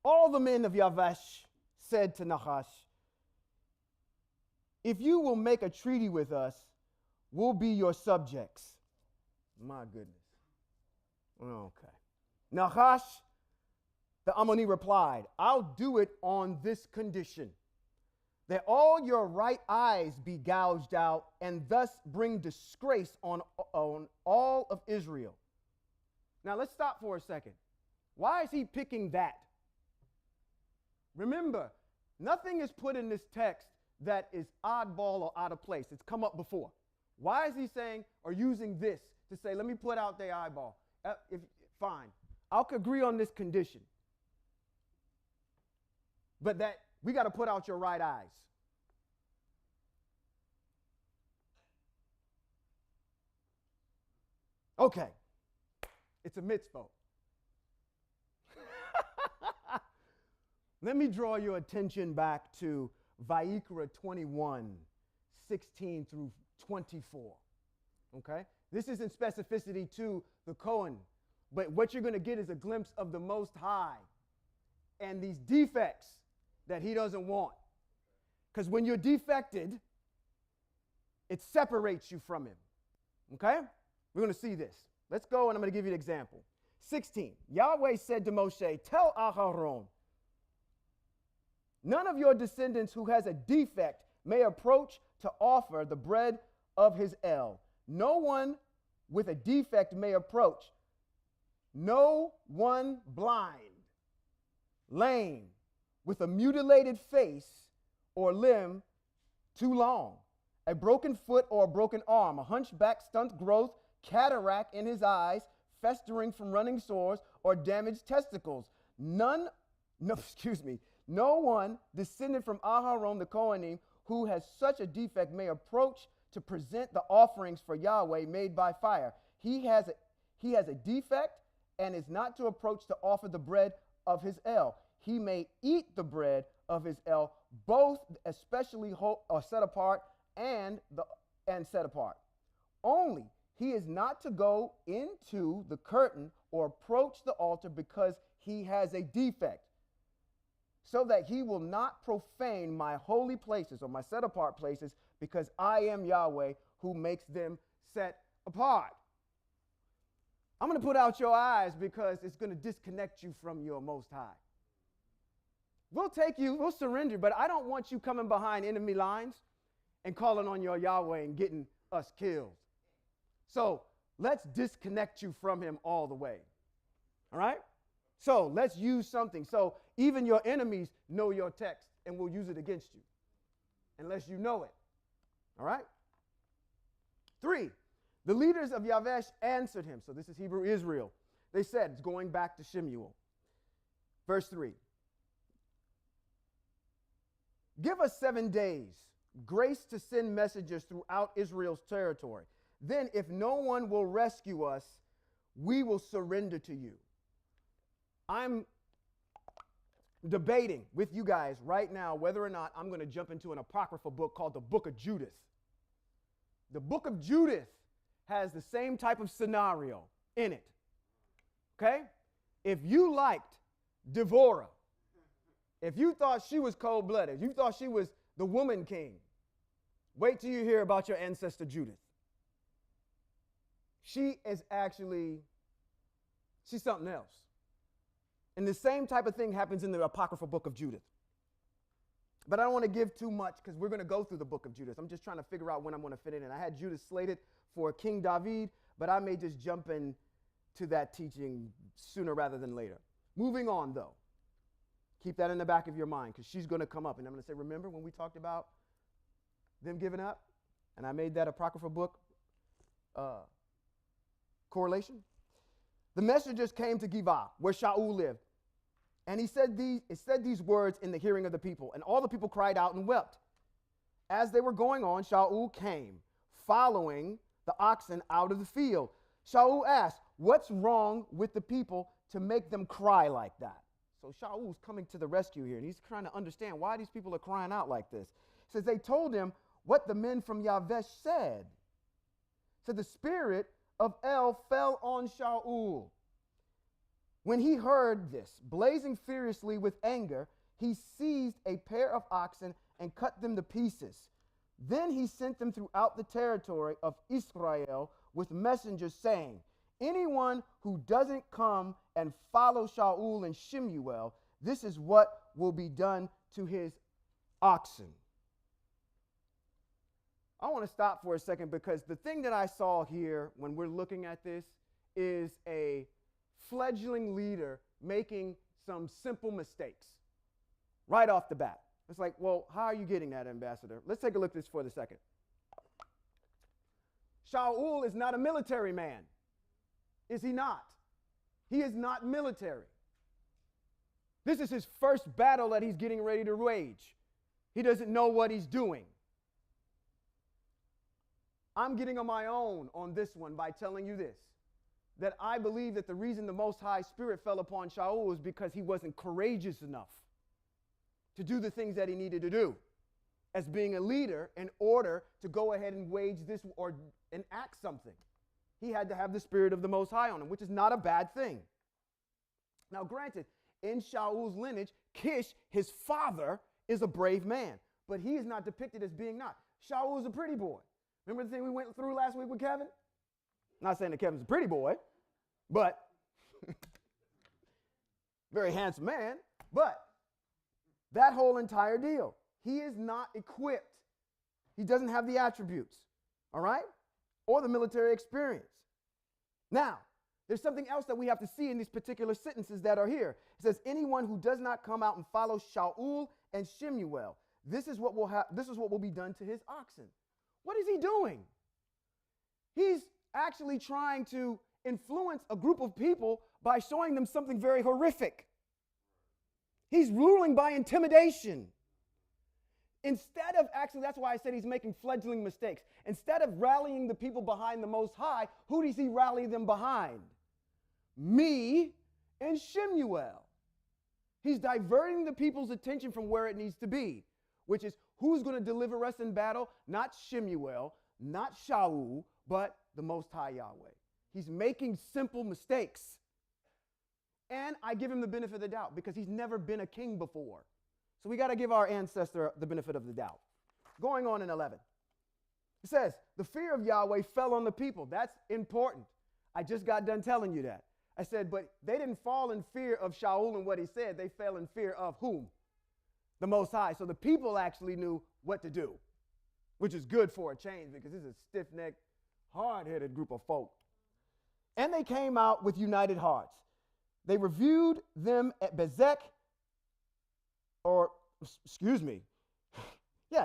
All the men of YAHWEH'S said to Nahash, if you will make a treaty with us, we'll be your subjects. My goodness. Okay. Nahash, the Ammoni replied, I'll do it on this condition, that all your right eyes be gouged out and thus bring disgrace on all of Israel. Now let's stop for a second. Why is he picking that? Remember, nothing is put in this text that is oddball or out of place. It's come up before. Why is he saying or using this to say, let me put out their eyeball? Fine. I'll agree on this condition. But that we got to put out your right eyes. Okay. It's a mitzvah. Let me draw your attention back to Vayikra 21, 16 through 24. Okay? This is in specificity to the Cohen. But what you're going to get is a glimpse of the Most High and these defects that he doesn't want. Because when you're defected, it separates you from him. Okay? We're going to see this. Let's go, and I'm going to give you an example. 16. Yahweh said to Moshe, tell Aharon, none of your descendants who has a defect may approach to offer the bread of his El. No one with a defect may approach. No one blind, lame, with a mutilated face or limb too long, a broken foot or a broken arm, a hunchback, stunt growth, cataract in his eyes, festering from running sores, or damaged testicles. No one descended from Aharon the Kohanim who has such a defect may approach to present the offerings for Yahweh made by fire. He has a defect and is not to approach to offer the bread of his El. He may eat the bread of his El, both especially set apart and set apart. Only he is not to go into the curtain or approach the altar because he has a defect, so that he will not profane my holy places or my set apart places, because I am Yahweh who makes them set apart. I'm going to put out your eyes because it's going to disconnect you from your Most High. We'll surrender, but I don't want you coming behind enemy lines and calling on your Yahweh and getting us killed. So let's disconnect you from him all the way. All right? So let's use something. So even your enemies know your text and will use it against you, unless you know it. All right? 3, the leaders of YAHWEH'S answered him. So this is Hebrew Israel. They said, it's going back to Shemuel. Verse 3. Give us 7 days, grace to send messengers throughout Israel's territory. Then if no one will rescue us, we will surrender to you. I'm debating with you guys right now whether or not I'm going to jump into an apocryphal book called the Book of Judith. The Book of Judith has the same type of scenario in it. Okay? If you liked Devorah, if you thought she was cold-blooded, you thought she was the woman king, wait till you hear about your ancestor Judith. She's something else. And the same type of thing happens in the apocryphal book of Judith. But I don't want to give too much because we're going to go through the book of Judith. I'm just trying to figure out when I'm going to fit it in. I had Judith slated for King David, but I may just jump into that teaching sooner rather than later. Moving on, though. Keep that in the back of your mind because she's going to come up. And I'm going to say, remember when we talked about them giving up? And I made that apocryphal book correlation. The messengers came to Giv'ah, where Shaul lived. And it said these words in the hearing of the people. And all the people cried out and wept. As they were going on, Shaul came, following the oxen out of the field. Shaul asked, what's wrong with the people to make them cry like that? So Shaul's coming to the rescue here, and he's trying to understand why these people are crying out like this. He says, they told him what the men from YAHWEH'S said. So the spirit of El fell on Shaul. When he heard this, blazing furiously with anger, he seized a pair of oxen and cut them to pieces. Then he sent them throughout the territory of Israel with messengers saying, anyone who doesn't come and follow Shaul and Shemuel, this is what will be done to his oxen. I want to stop for a second because the thing that I saw here when we're looking at this is a fledgling leader making some simple mistakes right off the bat. It's like, well, how are you getting that, Ambassador? Let's take a look at this for a second. Shaul is not a military man. Is he not? He is not military. This is his first battle that he's getting ready to wage. He doesn't know what he's doing. I'm getting on my own on this one by telling you this, that I believe that the reason the Most High Spirit fell upon Shaul was because he wasn't courageous enough to do the things that he needed to do as being a leader in order to go ahead and wage this or enact something. He had to have the Spirit of the Most High on him, which is not a bad thing. Now, granted, in Shaul's lineage, Kish, his father, is a brave man, but he is not depicted as being not. Shaul is a pretty boy. Remember the thing we went through last week with Kevin? Not saying that Kevin's a pretty boy, but very handsome man, but that whole entire deal. He is not equipped. He doesn't have the attributes, all right? Or the military experience. Now, there's something else that we have to see in these particular sentences that are here. It says, anyone who does not come out and follow Shaul and Shemuel, this is what will be done to his oxen. What is he doing? He's actually trying to influence a group of people by showing them something very horrific. He's ruling by intimidation. Instead of actually, that's why I said he's making fledgling mistakes. Instead of rallying the people behind the Most High, who does he rally them behind? Me and Shemuel. He's diverting the people's attention from where it needs to be, which is who's going to deliver us in battle? Not Shemuel, not Shaul, but the Most High Yahweh. He's making simple mistakes. And I give him the benefit of the doubt because he's never been a king before. So we got to give our ancestor the benefit of the doubt. Going on in 11. It says, the fear of Yahweh fell on the people. That's important. I just got done telling you that. I said, but they didn't fall in fear of Shaul and what he said. They fell in fear of whom? The Most High. So the people actually knew what to do, which is good for a change because this is a stiff-necked, hard-headed group of folk. And they came out with united hearts. They reviewed them at Bezek,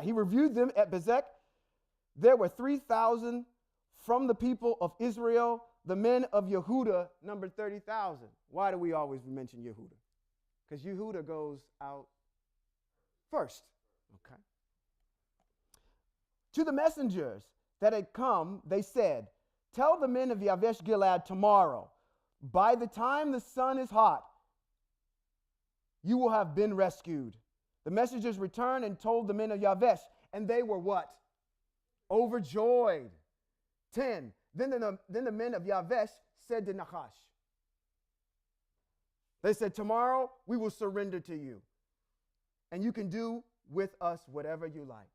he reviewed them at Bezek. There were 3,000 from the people of Israel. The men of Yehuda numbered 30,000. Why do we always mention Yehuda? Because Yehuda goes out first. Okay. To the messengers that had come, they said, tell the men of Yavesh Gilead tomorrow, by the time the sun is hot, you will have been rescued. The messengers returned and told the men of Yavesh, and they were what? Overjoyed. 10. Then the men of Yavesh said to Nachash, they said, tomorrow we will surrender to you, and you can do with us whatever you like.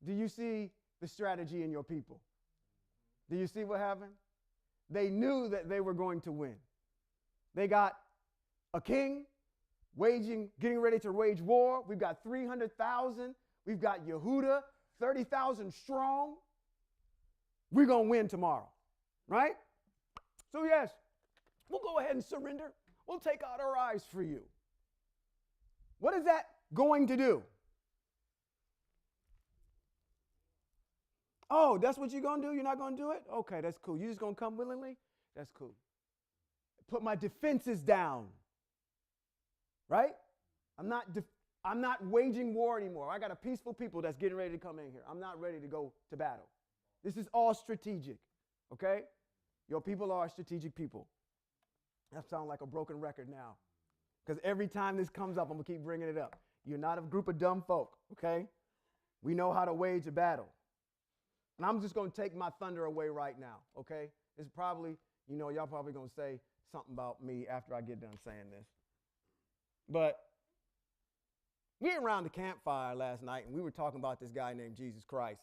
Do you see the strategy in your people? Do you see what happened? They knew that they were going to win. They got a king getting ready to wage war. We've got 300,000. We've got Yehuda, 30,000 strong. We're going to win tomorrow, right? So yes, we'll go ahead and surrender. We'll take out our eyes for you. What is that going to do? Oh, that's what you're going to do? You're not going to do it? Okay, that's cool. You're just going to come willingly? That's cool. Put my defenses down. right? I'm not waging war anymore. I got a peaceful people that's getting ready to come in here. I'm not ready to go to battle. This is all strategic, okay? Your people are strategic people. That sounds like a broken record now, because every time this comes up, I'm going to keep bringing it up. You're not a group of dumb folk, okay? We know how to wage a battle. And I'm just going to take my thunder away right now, okay? It's probably, y'all probably going to say something about me after I get done saying this. But we were around the campfire last night, and we were talking about this guy named Jesus Christ.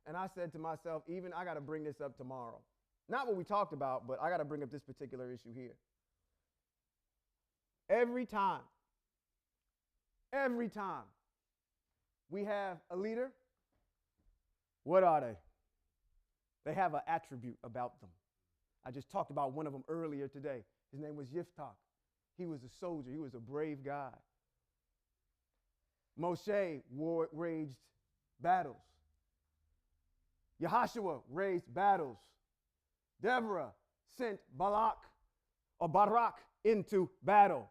And I said to myself, I got to bring this up tomorrow. Not what we talked about, but I got to bring up this particular issue here. Every time we have a leader, what are they? They have an attribute about them. I just talked about one of them earlier today. His name was Yiftach. He was a soldier. He was a brave guy. Moshe waged battles. Yahushua raised battles. Deborah sent Barak into battle.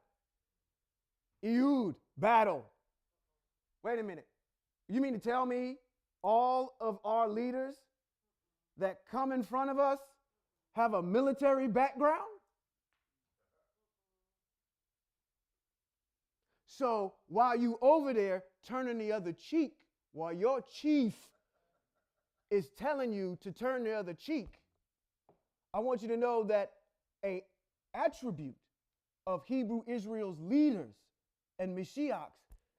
Ehud, battle. Wait a minute. You mean to tell me all of our leaders that come in front of us have a military background? So while you over there turning the other cheek, while your chief is telling you to turn the other cheek, I want you to know that an attribute of Hebrew Israel's leaders and Mashiachs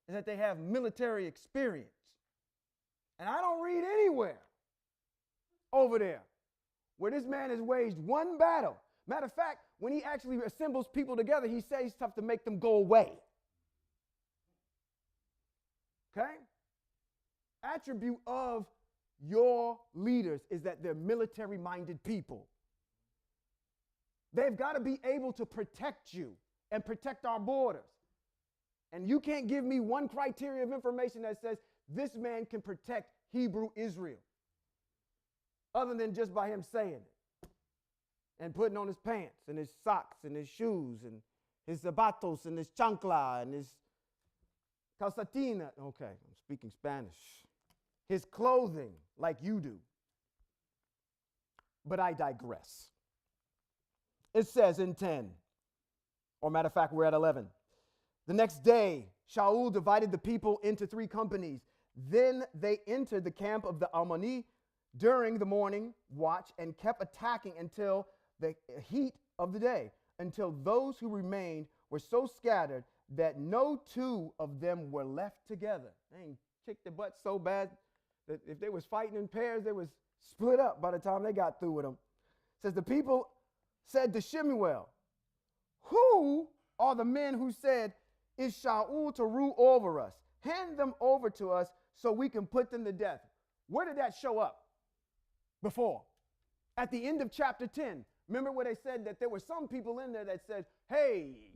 is that they have military experience. And I don't read anywhere over there where this man has waged one battle. Matter of fact, when he actually assembles people together, he says stuff to make them go away. Okay? Attribute of your leaders is that they're military-minded people. They've got to be able to protect you and protect our borders. And you can't give me one criteria of information that says this man can protect Hebrew Israel, other than just by him saying it and putting on his pants and his socks and his shoes and his zapatos and his chancla and his calcetina. Okay, I'm speaking Spanish. His clothing like you do. But I digress. It says in 10, or matter of fact, we're at 11. The next day, Shaul divided the people into 3 companies. Then they entered the camp of the Ammoni during the morning watch and kept attacking until the heat of the day, until those who remained were so scattered that no 2 of them were left together. They kicked their butts so bad that if they was fighting in pairs, they was split up by the time they got through with them. It says the people said to Shemuel, "Who are the men who said, 'Is Shaul to rule over us? Hand them over to us so we can put them to death.'" Where did that show up before? At the end of chapter 10. Remember where they said that there were some people in there that said, "Hey,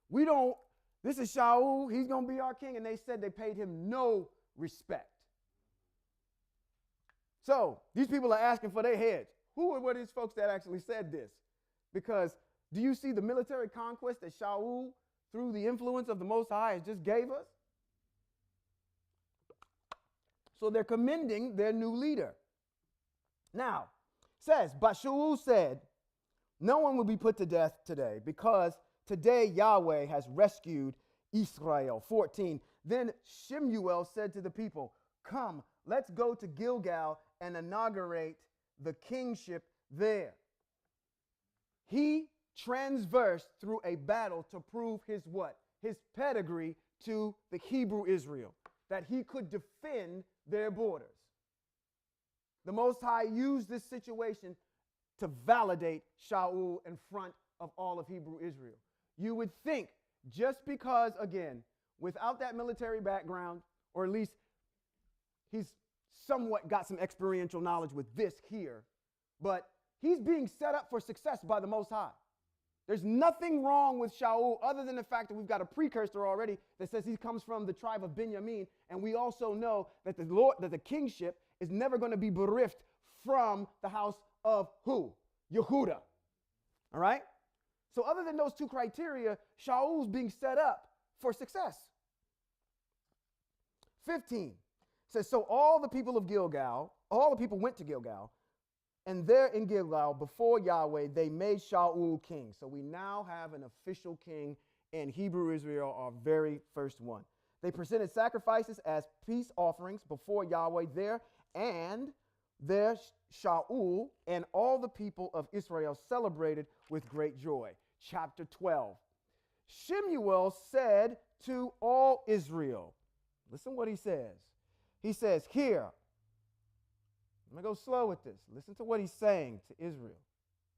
this is Shaul, he's going to be our king." And they said they paid him no respect. So these people are asking for their heads. Who were these folks that actually said this? Because do you see the military conquest that Shaul, through the influence of the Most High, has just gave us? So they're commending their new leader. Now, it says, but Shaul said, "No one will be put to death today, because today Yahweh has rescued Israel." 14. Then Shemuel said to the people, "Come, let's go to Gilgal and inaugurate the kingship there." He transversed through a battle to prove his what? His pedigree to the Hebrew Israel, that he could defend their borders. The Most High used this situation to validate Shaul in front of all of Hebrew Israel. You would think just because, again, without that military background, or at least he's somewhat got some experiential knowledge with this here, but he's being set up for success by the Most High. There's nothing wrong with Shaul other than the fact that we've got a precursor already that says he comes from the tribe of Benjamin, and we also know that the kingship is never going to be bereft from the house of who? Yehuda. All right? So other than those two criteria, Shaul's being set up for success. 15 says, so all the people went to Gilgal, and there in Gilgal, before Yahweh, they made Shaul king. So we now have an official king, and Hebrew Israel, our very first one. They presented sacrifices as peace offerings before Yahweh there, and there Shaul and all the people of Israel celebrated with great joy. Chapter 12. Shemuel said to all Israel, listen what he says. He says, here, I'm going to go slow with this. Listen to what he's saying to Israel.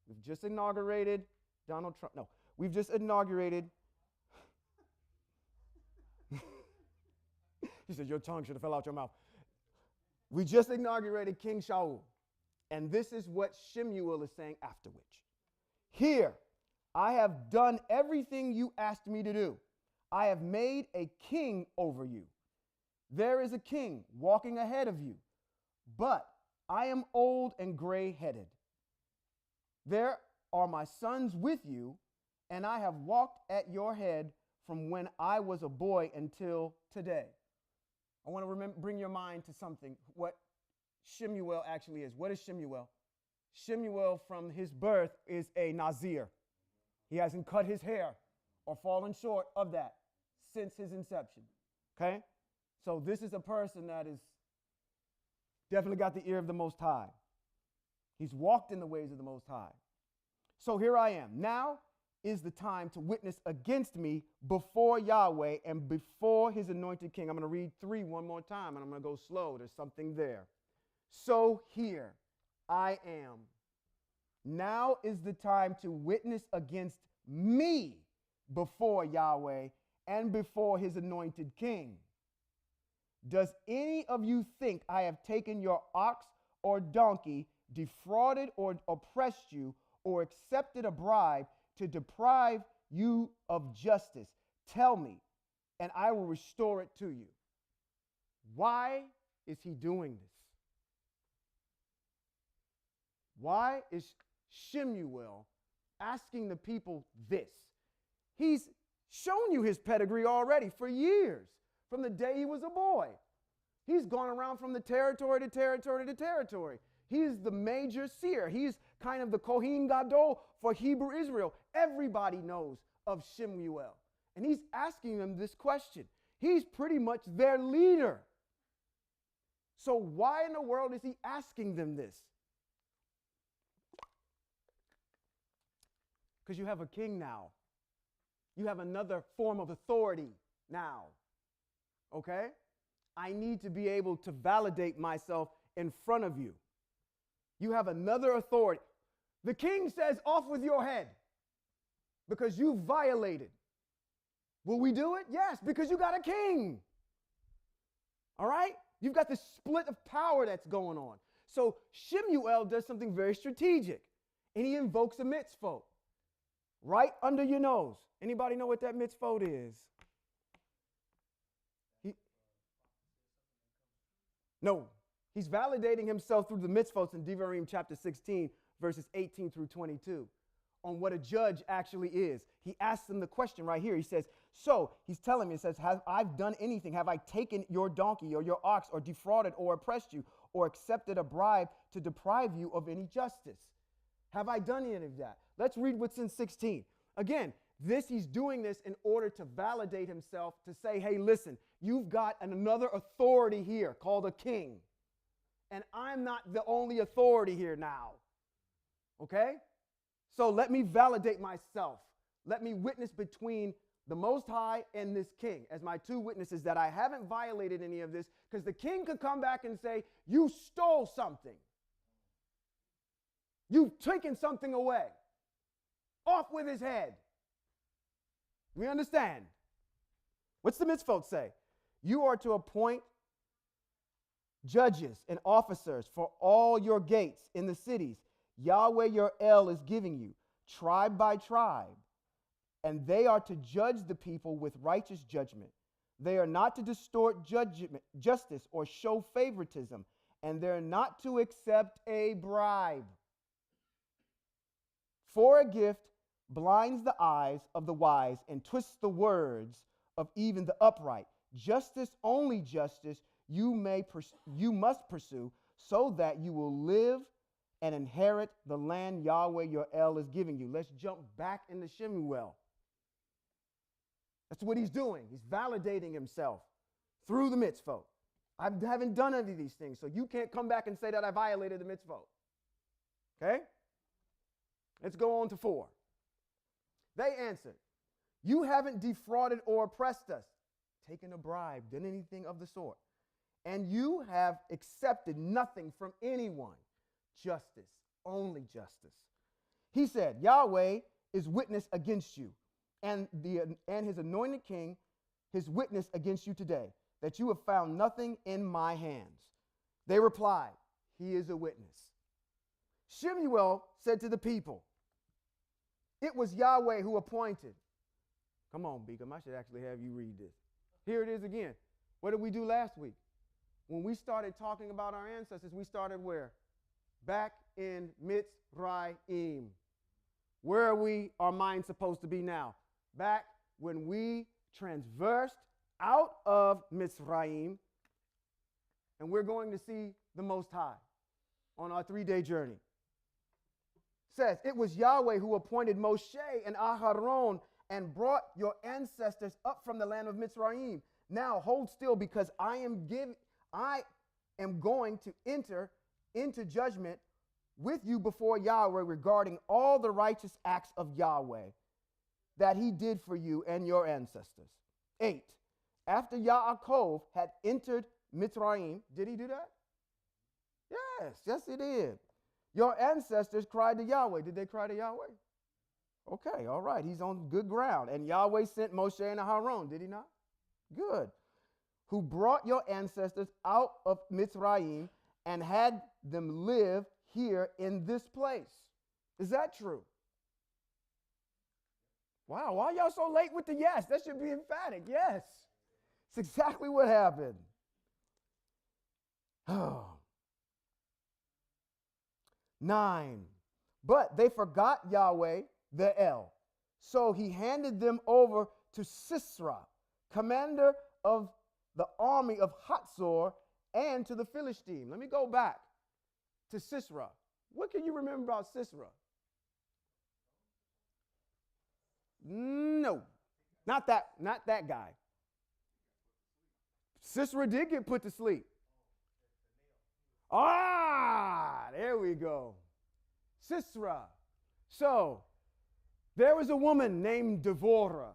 We've just inaugurated Donald Trump. No, we've just inaugurated. He said, your tongue should have fell out your mouth. We just inaugurated King Shaul. And this is what Shemuel is saying after which. Here, I have done everything you asked me to do. I have made a king over you. There is a king walking ahead of you, but I am old and gray-headed. There are my sons with you, and I have walked at your head from when I was a boy until today. I want to bring your mind to something, what Shemuel actually is. What is Shemuel? Shemuel from his birth is a Nazir. He hasn't cut his hair or fallen short of that since his inception. Okay? So this is a person that is definitely got the ear of the Most High. He's walked in the ways of the Most High. So here I am. Now is the time to witness against me before Yahweh and before his anointed king. I'm going to read 3 one more time, and I'm going to go slow. There's something there. So here I am. Now is the time to witness against me before Yahweh and before his anointed king. Does any of you think I have taken your ox or donkey, defrauded or oppressed you, or accepted a bribe to deprive you of justice? Tell me, and I will restore it to you. Why is he doing this? Why is Shemuel asking the people this? He's shown you his pedigree already for years, from the day he was a boy. He's gone around from the territory to territory to territory. He's the major seer. He's kind of the Kohen Gadol for Hebrew Israel. Everybody knows of Shemuel. And he's asking them this question. He's pretty much their leader. So why in the world is he asking them this? Because you have a king now. You have another form of authority now. Okay? I need to be able to validate myself in front of you. You have another authority. The king says, off with your head, because you violated. Will we do it? Yes, because you got a king. All right? You've got this split of power that's going on. So Shemuel does something very strategic, and he invokes a mitzvot right under your nose. Anybody know what that mitzvot is? No. He's validating himself through the mitzvot in Devarim chapter 16, verses 18 through 22, on what a judge actually is. He asks them the question right here. He says, so he's telling me, he says, have I done anything? Have I taken your donkey or your ox or defrauded or oppressed you or accepted a bribe to deprive you of any justice? Have I done any of that? Let's read what's in 16. Again, he's doing this in order to validate himself, to say, hey, listen, you've got another authority here called a king. And I'm not the only authority here now. Okay? So let me validate myself. Let me witness between the Most High and this king as my two witnesses that I haven't violated any of this, because the king could come back and say, you stole something. You've taken something away. Off with his head. We understand. What's the mitzvot say? You are to appoint judges and officers for all your gates in the cities Yahweh your El is giving you, tribe by tribe, and they are to judge the people with righteous judgment. They are not to distort justice or show favoritism, and they're not to accept a bribe for a gift blinds the eyes of the wise and twists the words of even the upright. Justice, only justice, you must pursue, so that you will live and inherit the land Yahweh your El is giving you. Let's jump back into Shemuel. That's what he's doing. He's validating himself through the mitzvot. I haven't done any of these things, so you can't come back and say that I violated the mitzvot. Okay? Let's go on to 4. They answered, you haven't defrauded or oppressed us, taken a bribe, done anything of the sort. And you have accepted nothing from anyone. Justice, only justice. He said, Yahweh is witness against you, and his anointed king, his witness against you today, that you have found nothing in my hands. They replied, he is a witness. Shemuel said to the people, it was Yahweh who appointed. Come on, Beacom, I should actually have you read this. Here it is again. What did we do last week? When we started talking about our ancestors, we started where? Back in Mitzrayim. Where are our minds supposed to be now? Back when we transversed out of Mitzrayim, and we're going to see the Most High on our 3-day journey. Says, it was Yahweh who appointed Moshe and Aharon and brought your ancestors up from the land of Mitzrayim. Now hold still, because I am going to enter into judgment with you before Yahweh regarding all the righteous acts of Yahweh that he did for you and your ancestors. 8. After Yaakov had entered Mitzrayim, did he do that? Yes, he did. Your ancestors cried to Yahweh. Did they cry to Yahweh? Okay, all right. He's on good ground. And Yahweh sent Moshe and Aharon, did he not? Good. Who brought your ancestors out of Mitzrayim and had them live here in this place. Is that true? Wow, why y'all so late with the yes? That should be emphatic. Yes. It's exactly what happened. Oh. 9. But they forgot Yahweh, the El. So he handed them over to Sisera, commander of the army of Hatzor, and to the Philistine. Let me go back to Sisera. What can you remember about Sisera? No, not that guy. Sisera did get put to sleep. There we go. Sisera. So, there was a woman named Deborah.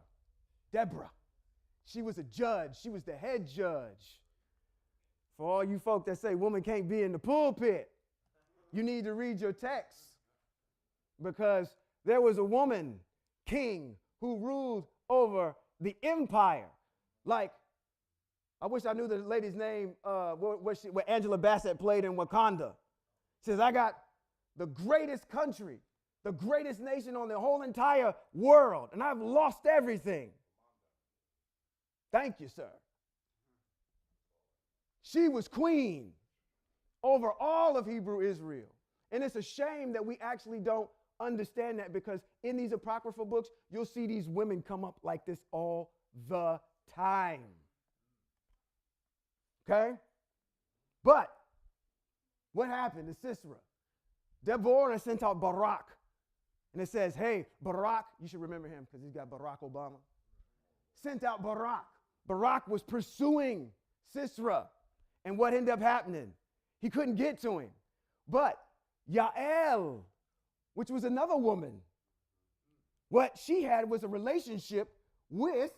She was a judge. She was the head judge. For all you folk that say woman can't be in the pulpit, you need to read your text. Because there was a woman, king, who ruled over the empire. Like, I wish I knew the lady's name, where Angela Bassett played in Wakanda. Says, I got the greatest country, the greatest nation on the whole entire world, and I've lost everything. Thank you, sir. She was queen over all of Hebrew Israel. And it's a shame that we actually don't understand that, because in these apocryphal books, you'll see these women come up like this all the time. Okay? But what happened to Sisera? Deborah sent out Barak. And it says, hey, Barak, you should remember him because he's got Barack Obama. Sent out Barak. Barak was pursuing Sisera. And what ended up happening? He couldn't get to him. But Yael, which was another woman, what she had was a relationship with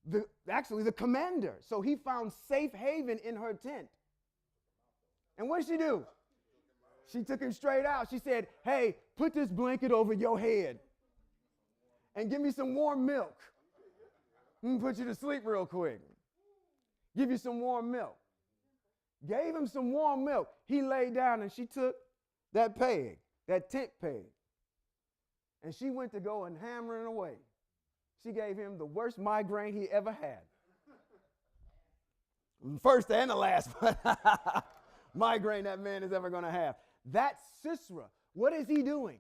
the commander. So he found safe haven in her tent. And what did she do? She took him straight out. She said, hey, put this blanket over your head and give me some warm milk. I'm gonna put you to sleep real quick. Give you some warm milk. Gave him some warm milk. He laid down and she took that peg, that tent peg, and she went to go and hammer it away. She gave him the worst migraine he ever had. First and the last migraine that man is ever going to have. That's Sisera. What is he doing?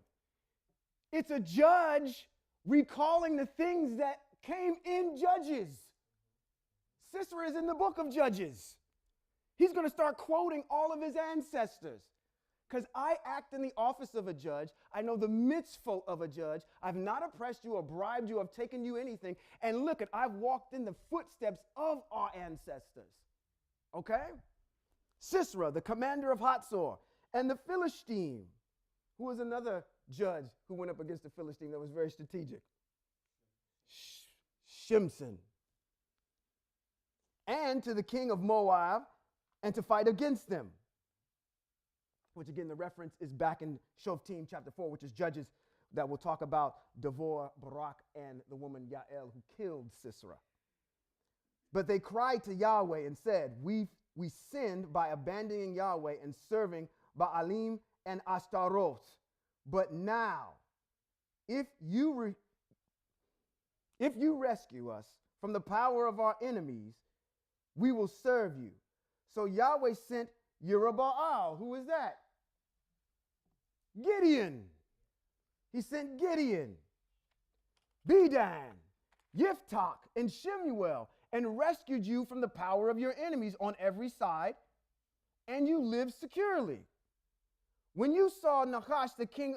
It's a judge recalling the things that came in Judges. Sisera is in the book of Judges. He's going to start quoting all of his ancestors. Because I act in the office of a judge. I know the mitzvot of a judge. I've not oppressed you or bribed you or taken you anything. And look, I've walked in the footsteps of our ancestors. Okay? Sisera, the commander of Hatzor, and the Philistine, who was another judge who went up against the Philistine that was very strategic. Shimson. And to the king of Moab, and to fight against them. Which again, the reference is back in Shoftim chapter 4, which is Judges that will talk about Devorah, Barak, and the woman Yael who killed Sisera. But they cried to Yahweh and said, we sinned by abandoning Yahweh and serving Baalim and Ashtaroth. But now, if you rescue us from the power of our enemies, we will serve you. So Yahweh sent Yerubbaal. Who is that? Gideon. He sent Gideon, Bedan, Yiftach, and Shemuel, and rescued you from the power of your enemies on every side, and you lived securely. When you saw Nahash, the king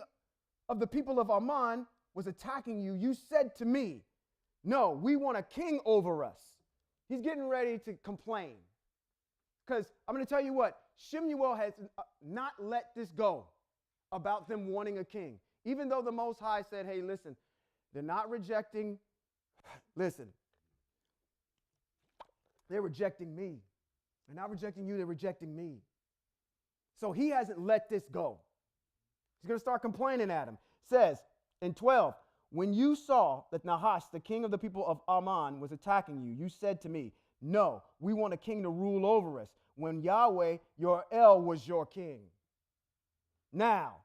of the people of Ammon, was attacking you, you said to me, no, we want a king over us. He's getting ready to complain. Because I'm going to tell you what, Shemuel has not let this go about them wanting a king. Even though the Most High said, hey, listen, they're not rejecting, listen, they're rejecting me. They're not rejecting you, they're rejecting me. So he hasn't let this go. He's going to start complaining at him. Says in 12, when you saw that Nahash, the king of the people of Ammon, was attacking you, you said to me, no, we want a king to rule over us, when Yahweh, your El, was your king. Now,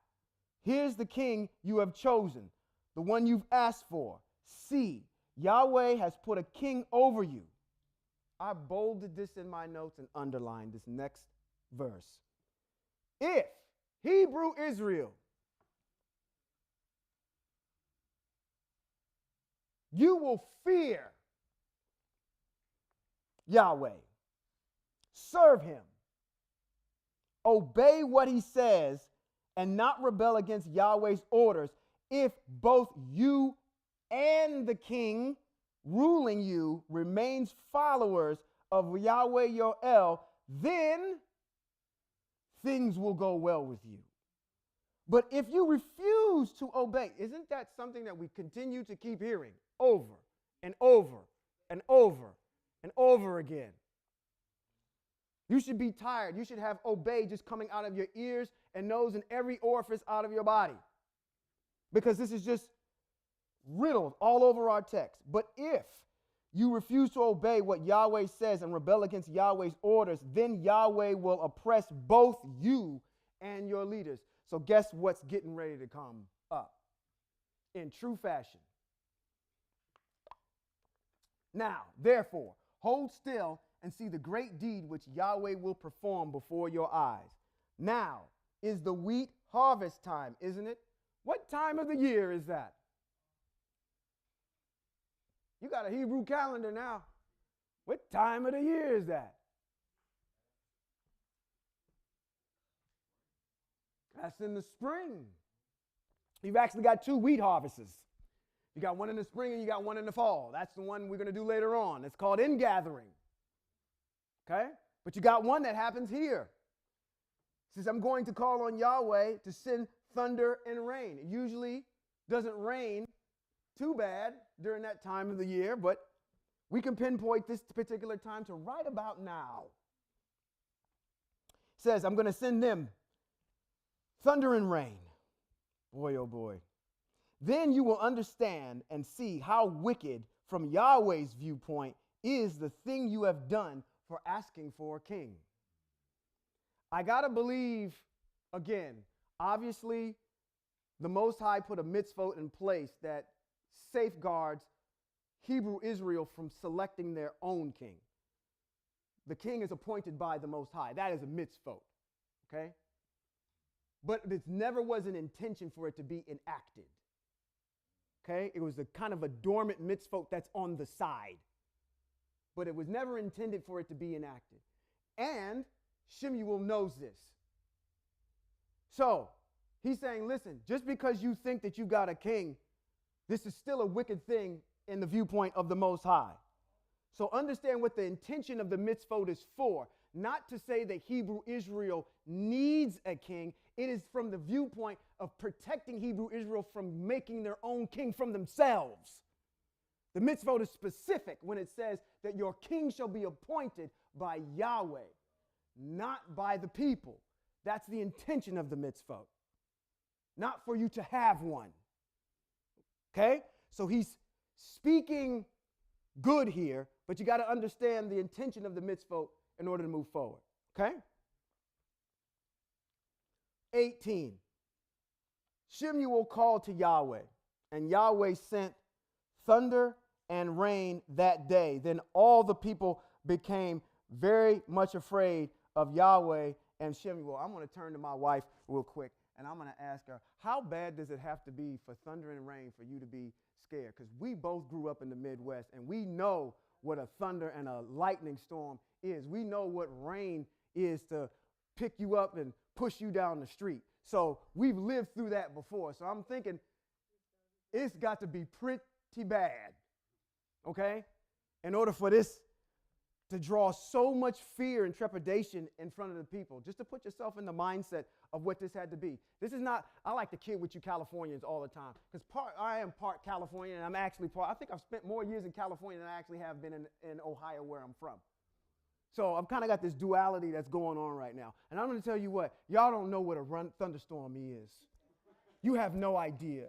here's the king you have chosen, the one you've asked for. See, Yahweh has put a king over you. I bolded this in my notes and underlined this next verse. If Hebrew Israel, you will fear Yahweh, serve him, obey what he says, and not rebel against Yahweh's orders, if both you and the king ruling you remains followers of Yahweh your El, then things will go well with you. But if you refuse to obey, isn't that something that we continue to keep hearing over and over and over and over again? You should be tired. You should have obey just coming out of your ears and nose and every orifice out of your body. Because this is just riddled all over our text. But if you refuse to obey what Yahweh says and rebel against Yahweh's orders, then Yahweh will oppress both you and your leaders. So guess what's getting ready to come up in true fashion. Now, therefore, hold still and see the great deed which Yahweh will perform before your eyes. Now is the wheat harvest time, isn't it? What time of the year is that? You got a Hebrew calendar now. What time of the year is that? That's in the spring. You've actually got two wheat harvests. You got one in the spring and you got one in the fall. That's the one we're going to do later on. It's called ingathering. Okay? But you got one that happens here. It says, I'm going to call on Yahweh to send thunder and rain. It usually doesn't rain too bad during that time of the year, but we can pinpoint this particular time to right about now. It says, I'm going to send them thunder and rain. Boy, oh boy. Then you will understand and see how wicked, from Yahweh's viewpoint, is the thing you have done for asking for a king. I got to believe, again, obviously, the Most High put a mitzvot in place that safeguards Hebrew Israel from selecting their own king. The king is appointed by the Most High. That is a mitzvot, okay? But it never was an intention for it to be enacted. okay? It was a kind of a dormant mitzvot that's on the side. But it was never intended for it to be enacted. And Shemuel knows this. So he's saying, listen, just because you think that you got a king, this is still a wicked thing in the viewpoint of the Most High. So understand what the intention of the mitzvot is for. Not to say that Hebrew Israel needs a king. It is from the viewpoint of protecting Hebrew Israel from making their own king from themselves. The mitzvot is specific when it says that your king shall be appointed by Yahweh, not by the people. That's the intention of the mitzvot. Not for you to have one. Okay? So he's speaking good here, but you got to understand the intention of the mitzvot in order to move forward. Okay? 18. Shemuel called to Yahweh, and Yahweh sent thunder and rain that day. Then all the people became very much afraid of Yahweh and Shemuel. I'm going to turn to my wife real quick, and I'm going to ask her, how bad does it have to be for thunder and rain for you to be scared? Because we both grew up in the Midwest, and we know what a thunder and a lightning storm is. We know what rain is to pick you up and push you down the street. So we've lived through that before. So I'm thinking it's got to be pretty bad, okay, in order for this to draw so much fear and trepidation in front of the people, just to put yourself in the mindset of what this had to be. This is not, I like to kid with you Californians all the time, because I am part Californian, and I'm actually part, I think I've spent more years in California than I actually have been in Ohio, where I'm from. So I've kind of got this duality that's going on right now. And I'm going to tell you what, y'all don't know what a thunderstorm is. You have no idea.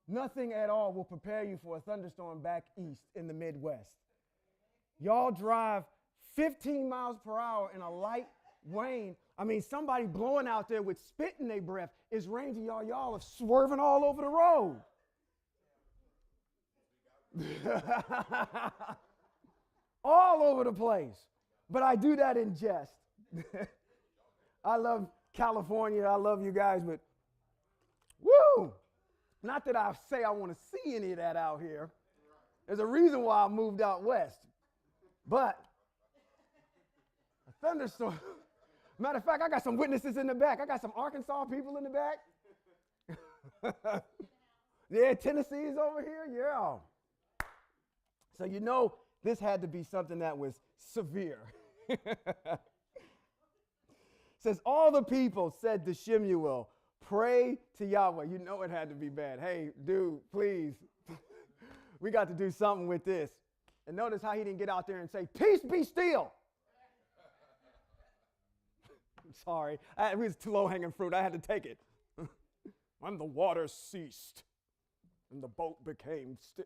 Nothing at all will prepare you for a thunderstorm back east in the Midwest. Y'all drive 15 miles per hour in a light rain. I mean, somebody blowing out there with spit in their breath is rain to y'all. Y'all are swerving all over the road. All over the place. But I do that in jest. I love California. I love you guys, but woo! Not that I say I want to see any of that out here. There's a reason why I moved out west. But a thunderstorm. Matter of fact, I got some witnesses in the back. I got some Arkansas people in the back. Yeah, Tennessee is over here. Yeah. So you know this had to be something that was severe. Says all the people said to Shemuel, pray to Yahweh. You know it had to be bad. Hey, dude, please. We got to do something with this. And notice how he didn't get out there and say, peace be still. I'm sorry. It was too low-hanging fruit. I had to take it. And the water ceased, and the boat became still.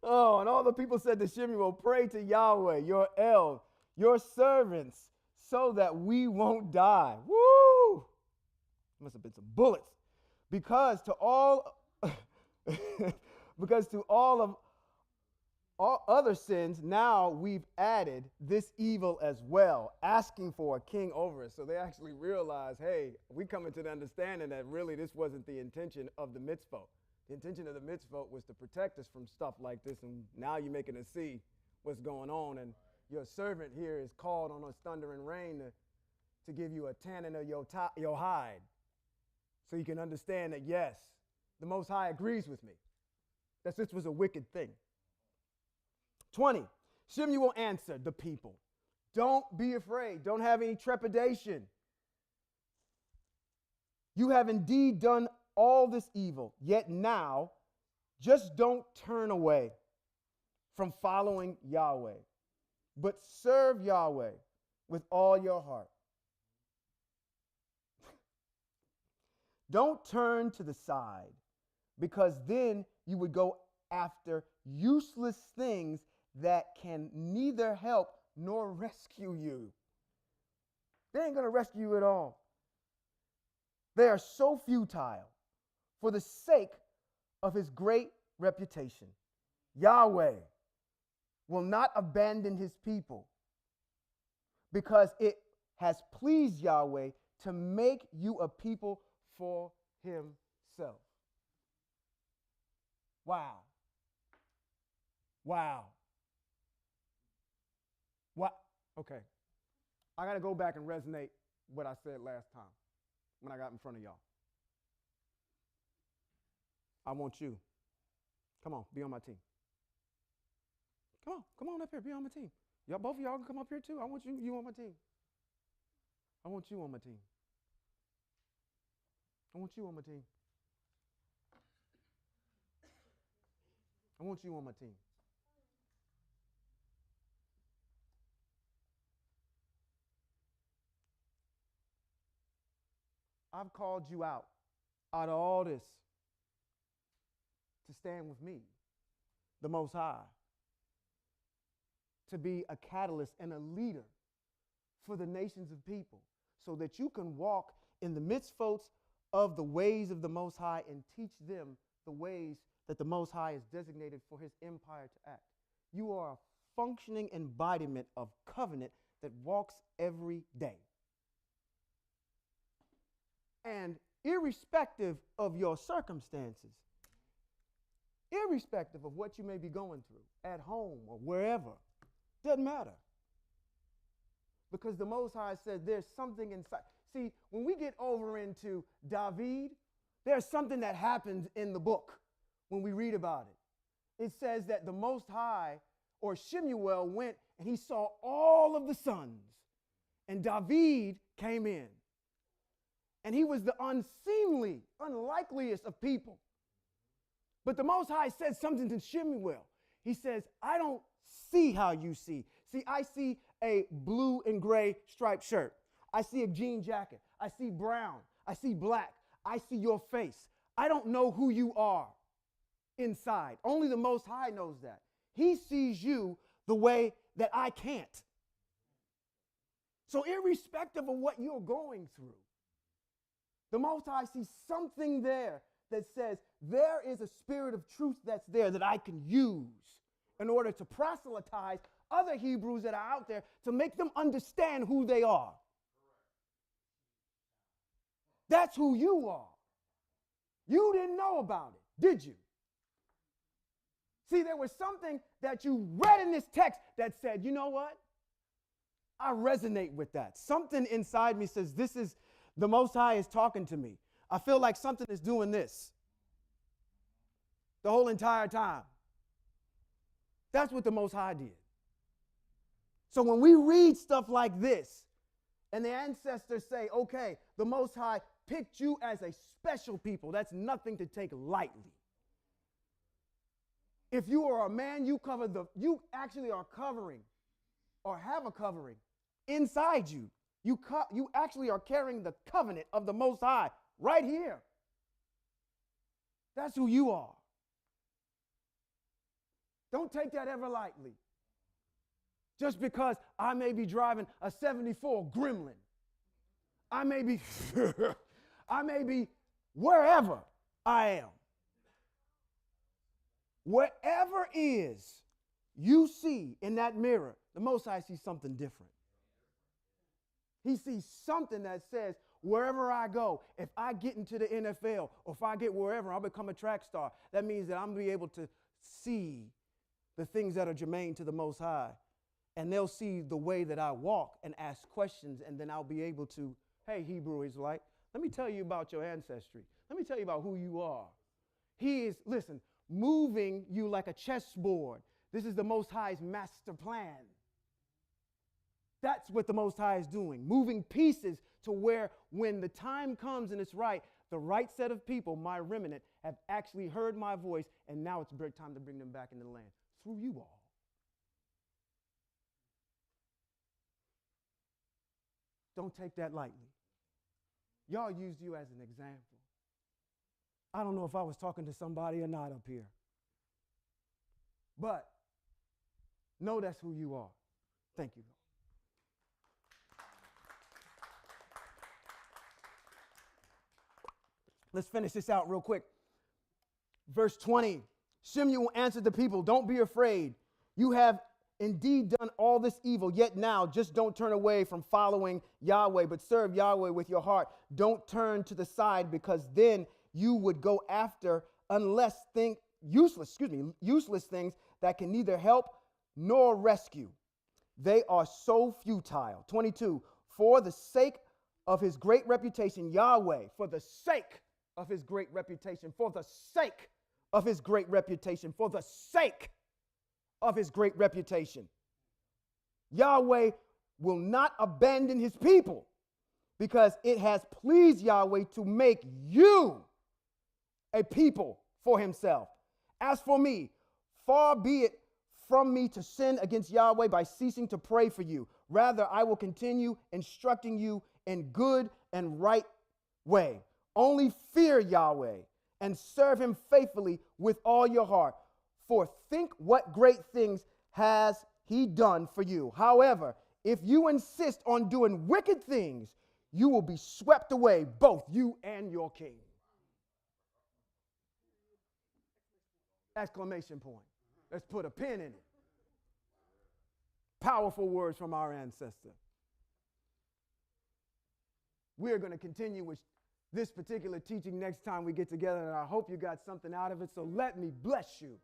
Oh, and all the people said to Shemuel, pray to Yahweh, your El, your servants, so that we won't die. Woo! Must have been some bullets. Because to all other sins, now we've added this evil as well, asking for a king over us. So they actually realized, hey, we come into the understanding that really this wasn't the intention of the mitzvot. The intention of the mitzvot was to protect us from stuff like this, and now you're making us see what's going on, and your servant here is called on us thunder and rain to give you a tannin of your hide, so you can understand that, yes, the Most High agrees with me, that this was a wicked thing. 20, Shemuel answered the people, don't be afraid, don't have any trepidation. You have indeed done all this evil, yet now just don't turn away from following Yahweh, but serve Yahweh with all your heart. Don't turn to the side, because then you would go after useless things that can neither help nor rescue you. They ain't going to rescue you at all. They are so futile for the sake of his great reputation. Yahweh will not abandon his people, because it has pleased Yahweh to make you a people for himself. Wow. Wow. What? Okay. I got to go back and resonate what I said last time when I got in front of y'all. I want you. Come on, be on my team. Come on up here, be on my team. Y'all, both of y'all can come up here too. I want you on my team. I want you on my team. I want you on my team. I want you on my team. I've called you out of all this to stand with me, the Most High, to be a catalyst and a leader for the nations of people so that you can walk in the midst, folks, of the ways of the Most High and teach them the ways that the Most High is designated for his empire to act. You are a functioning embodiment of covenant that walks every day. And irrespective of your circumstances, irrespective of what you may be going through at home or wherever, doesn't matter. Because the Most High said there's something inside. See, when we get over into David, there's something that happens in the book when we read about it. It says that the Most High, or Shemuel, went and he saw all of the sons, and David came in. And he was the unseemly, unlikeliest of people. But the Most High said something to Shemuel. He says, I don't see how you see. See, I see a blue and gray striped shirt. I see a jean jacket. I see brown. I see black. I see your face. I don't know who you are inside. Only the Most High knows that. He sees you the way that I can't. So irrespective of what you're going through, the Most High sees something there that says there is a spirit of truth that's there that I can use in order to proselytize other Hebrews that are out there to make them understand who they are. That's who you are. You didn't know about it, did you? See, there was something that you read in this text that said, you know what? I resonate with that. Something inside me says, this is the Most High is talking to me. I feel like something is doing this the whole entire time. That's what the Most High did. So when we read stuff like this, and the ancestors say, okay, the Most High picked you as a special people, that's nothing to take lightly. If you are a man, you actually are covering or have a covering inside you. You actually are carrying the covenant of the Most High right here. That's who you are. Don't take that ever lightly. Just because I may be driving a 74 Gremlin. I may be wherever I am. Whatever is you see in that mirror, the Most High sees something different. He sees something that says, wherever I go, if I get into the NFL or if I get wherever, I'll become a track star. That means that I'm going to be able to see the things that are germane to the Most High. And they'll see the way that I walk and ask questions, and then I'll be able to, hey, Hebrew Israelite, let me tell you about your ancestry. Let me tell you about who you are. He is, listen, moving you like a chessboard. This is the Most High's master plan. That's what the Most High is doing, moving pieces to where when the time comes and it's right, the right set of people, my remnant, have actually heard my voice, and now it's time to bring them back into the land through you all. Don't take that lightly. Y'all used you as an example. I don't know if I was talking to somebody or not up here. But know that's who you are. Thank you. Let's finish this out real quick. Verse 20, Shemuel answered the people, don't be afraid. You have indeed done all this evil, yet now just don't turn away from following Yahweh, but serve Yahweh with your heart. Don't turn to the side, because then you would go after useless things that can neither help nor rescue. They are so futile. 22, for the sake of his great reputation, Yahweh, for the sake of his great reputation, for the sake of his great reputation, for the sake of his great reputation, Yahweh will not abandon his people, because it has pleased Yahweh to make you a people for himself. As for me, far be it from me to sin against Yahweh by ceasing to pray for you. Rather, I will continue instructing you in good and right way. Only fear Yahweh and serve him faithfully with all your heart. For think what great things has he done for you. However, if you insist on doing wicked things, you will be swept away, both you and your king. Exclamation point. Let's put a pin in it. Powerful words from our ancestor. We're going to continue with this particular teaching next time we get together, and I hope you got something out of it. So let me bless you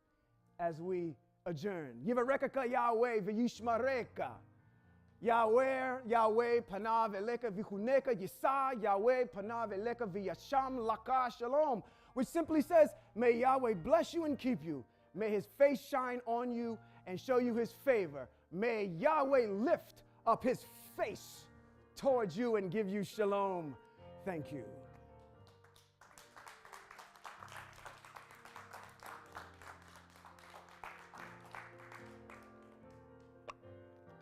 as we adjourn. Yivarekaka Yahweh v'yishmareka. Yahweh panav eleka v'chuneka yisa. Yahweh panav eleka v'yasham laka shalom. Which simply says, may Yahweh bless you and keep you. May his face shine on you and show you his favor. May Yahweh lift up his face towards you and give you shalom. Thank you.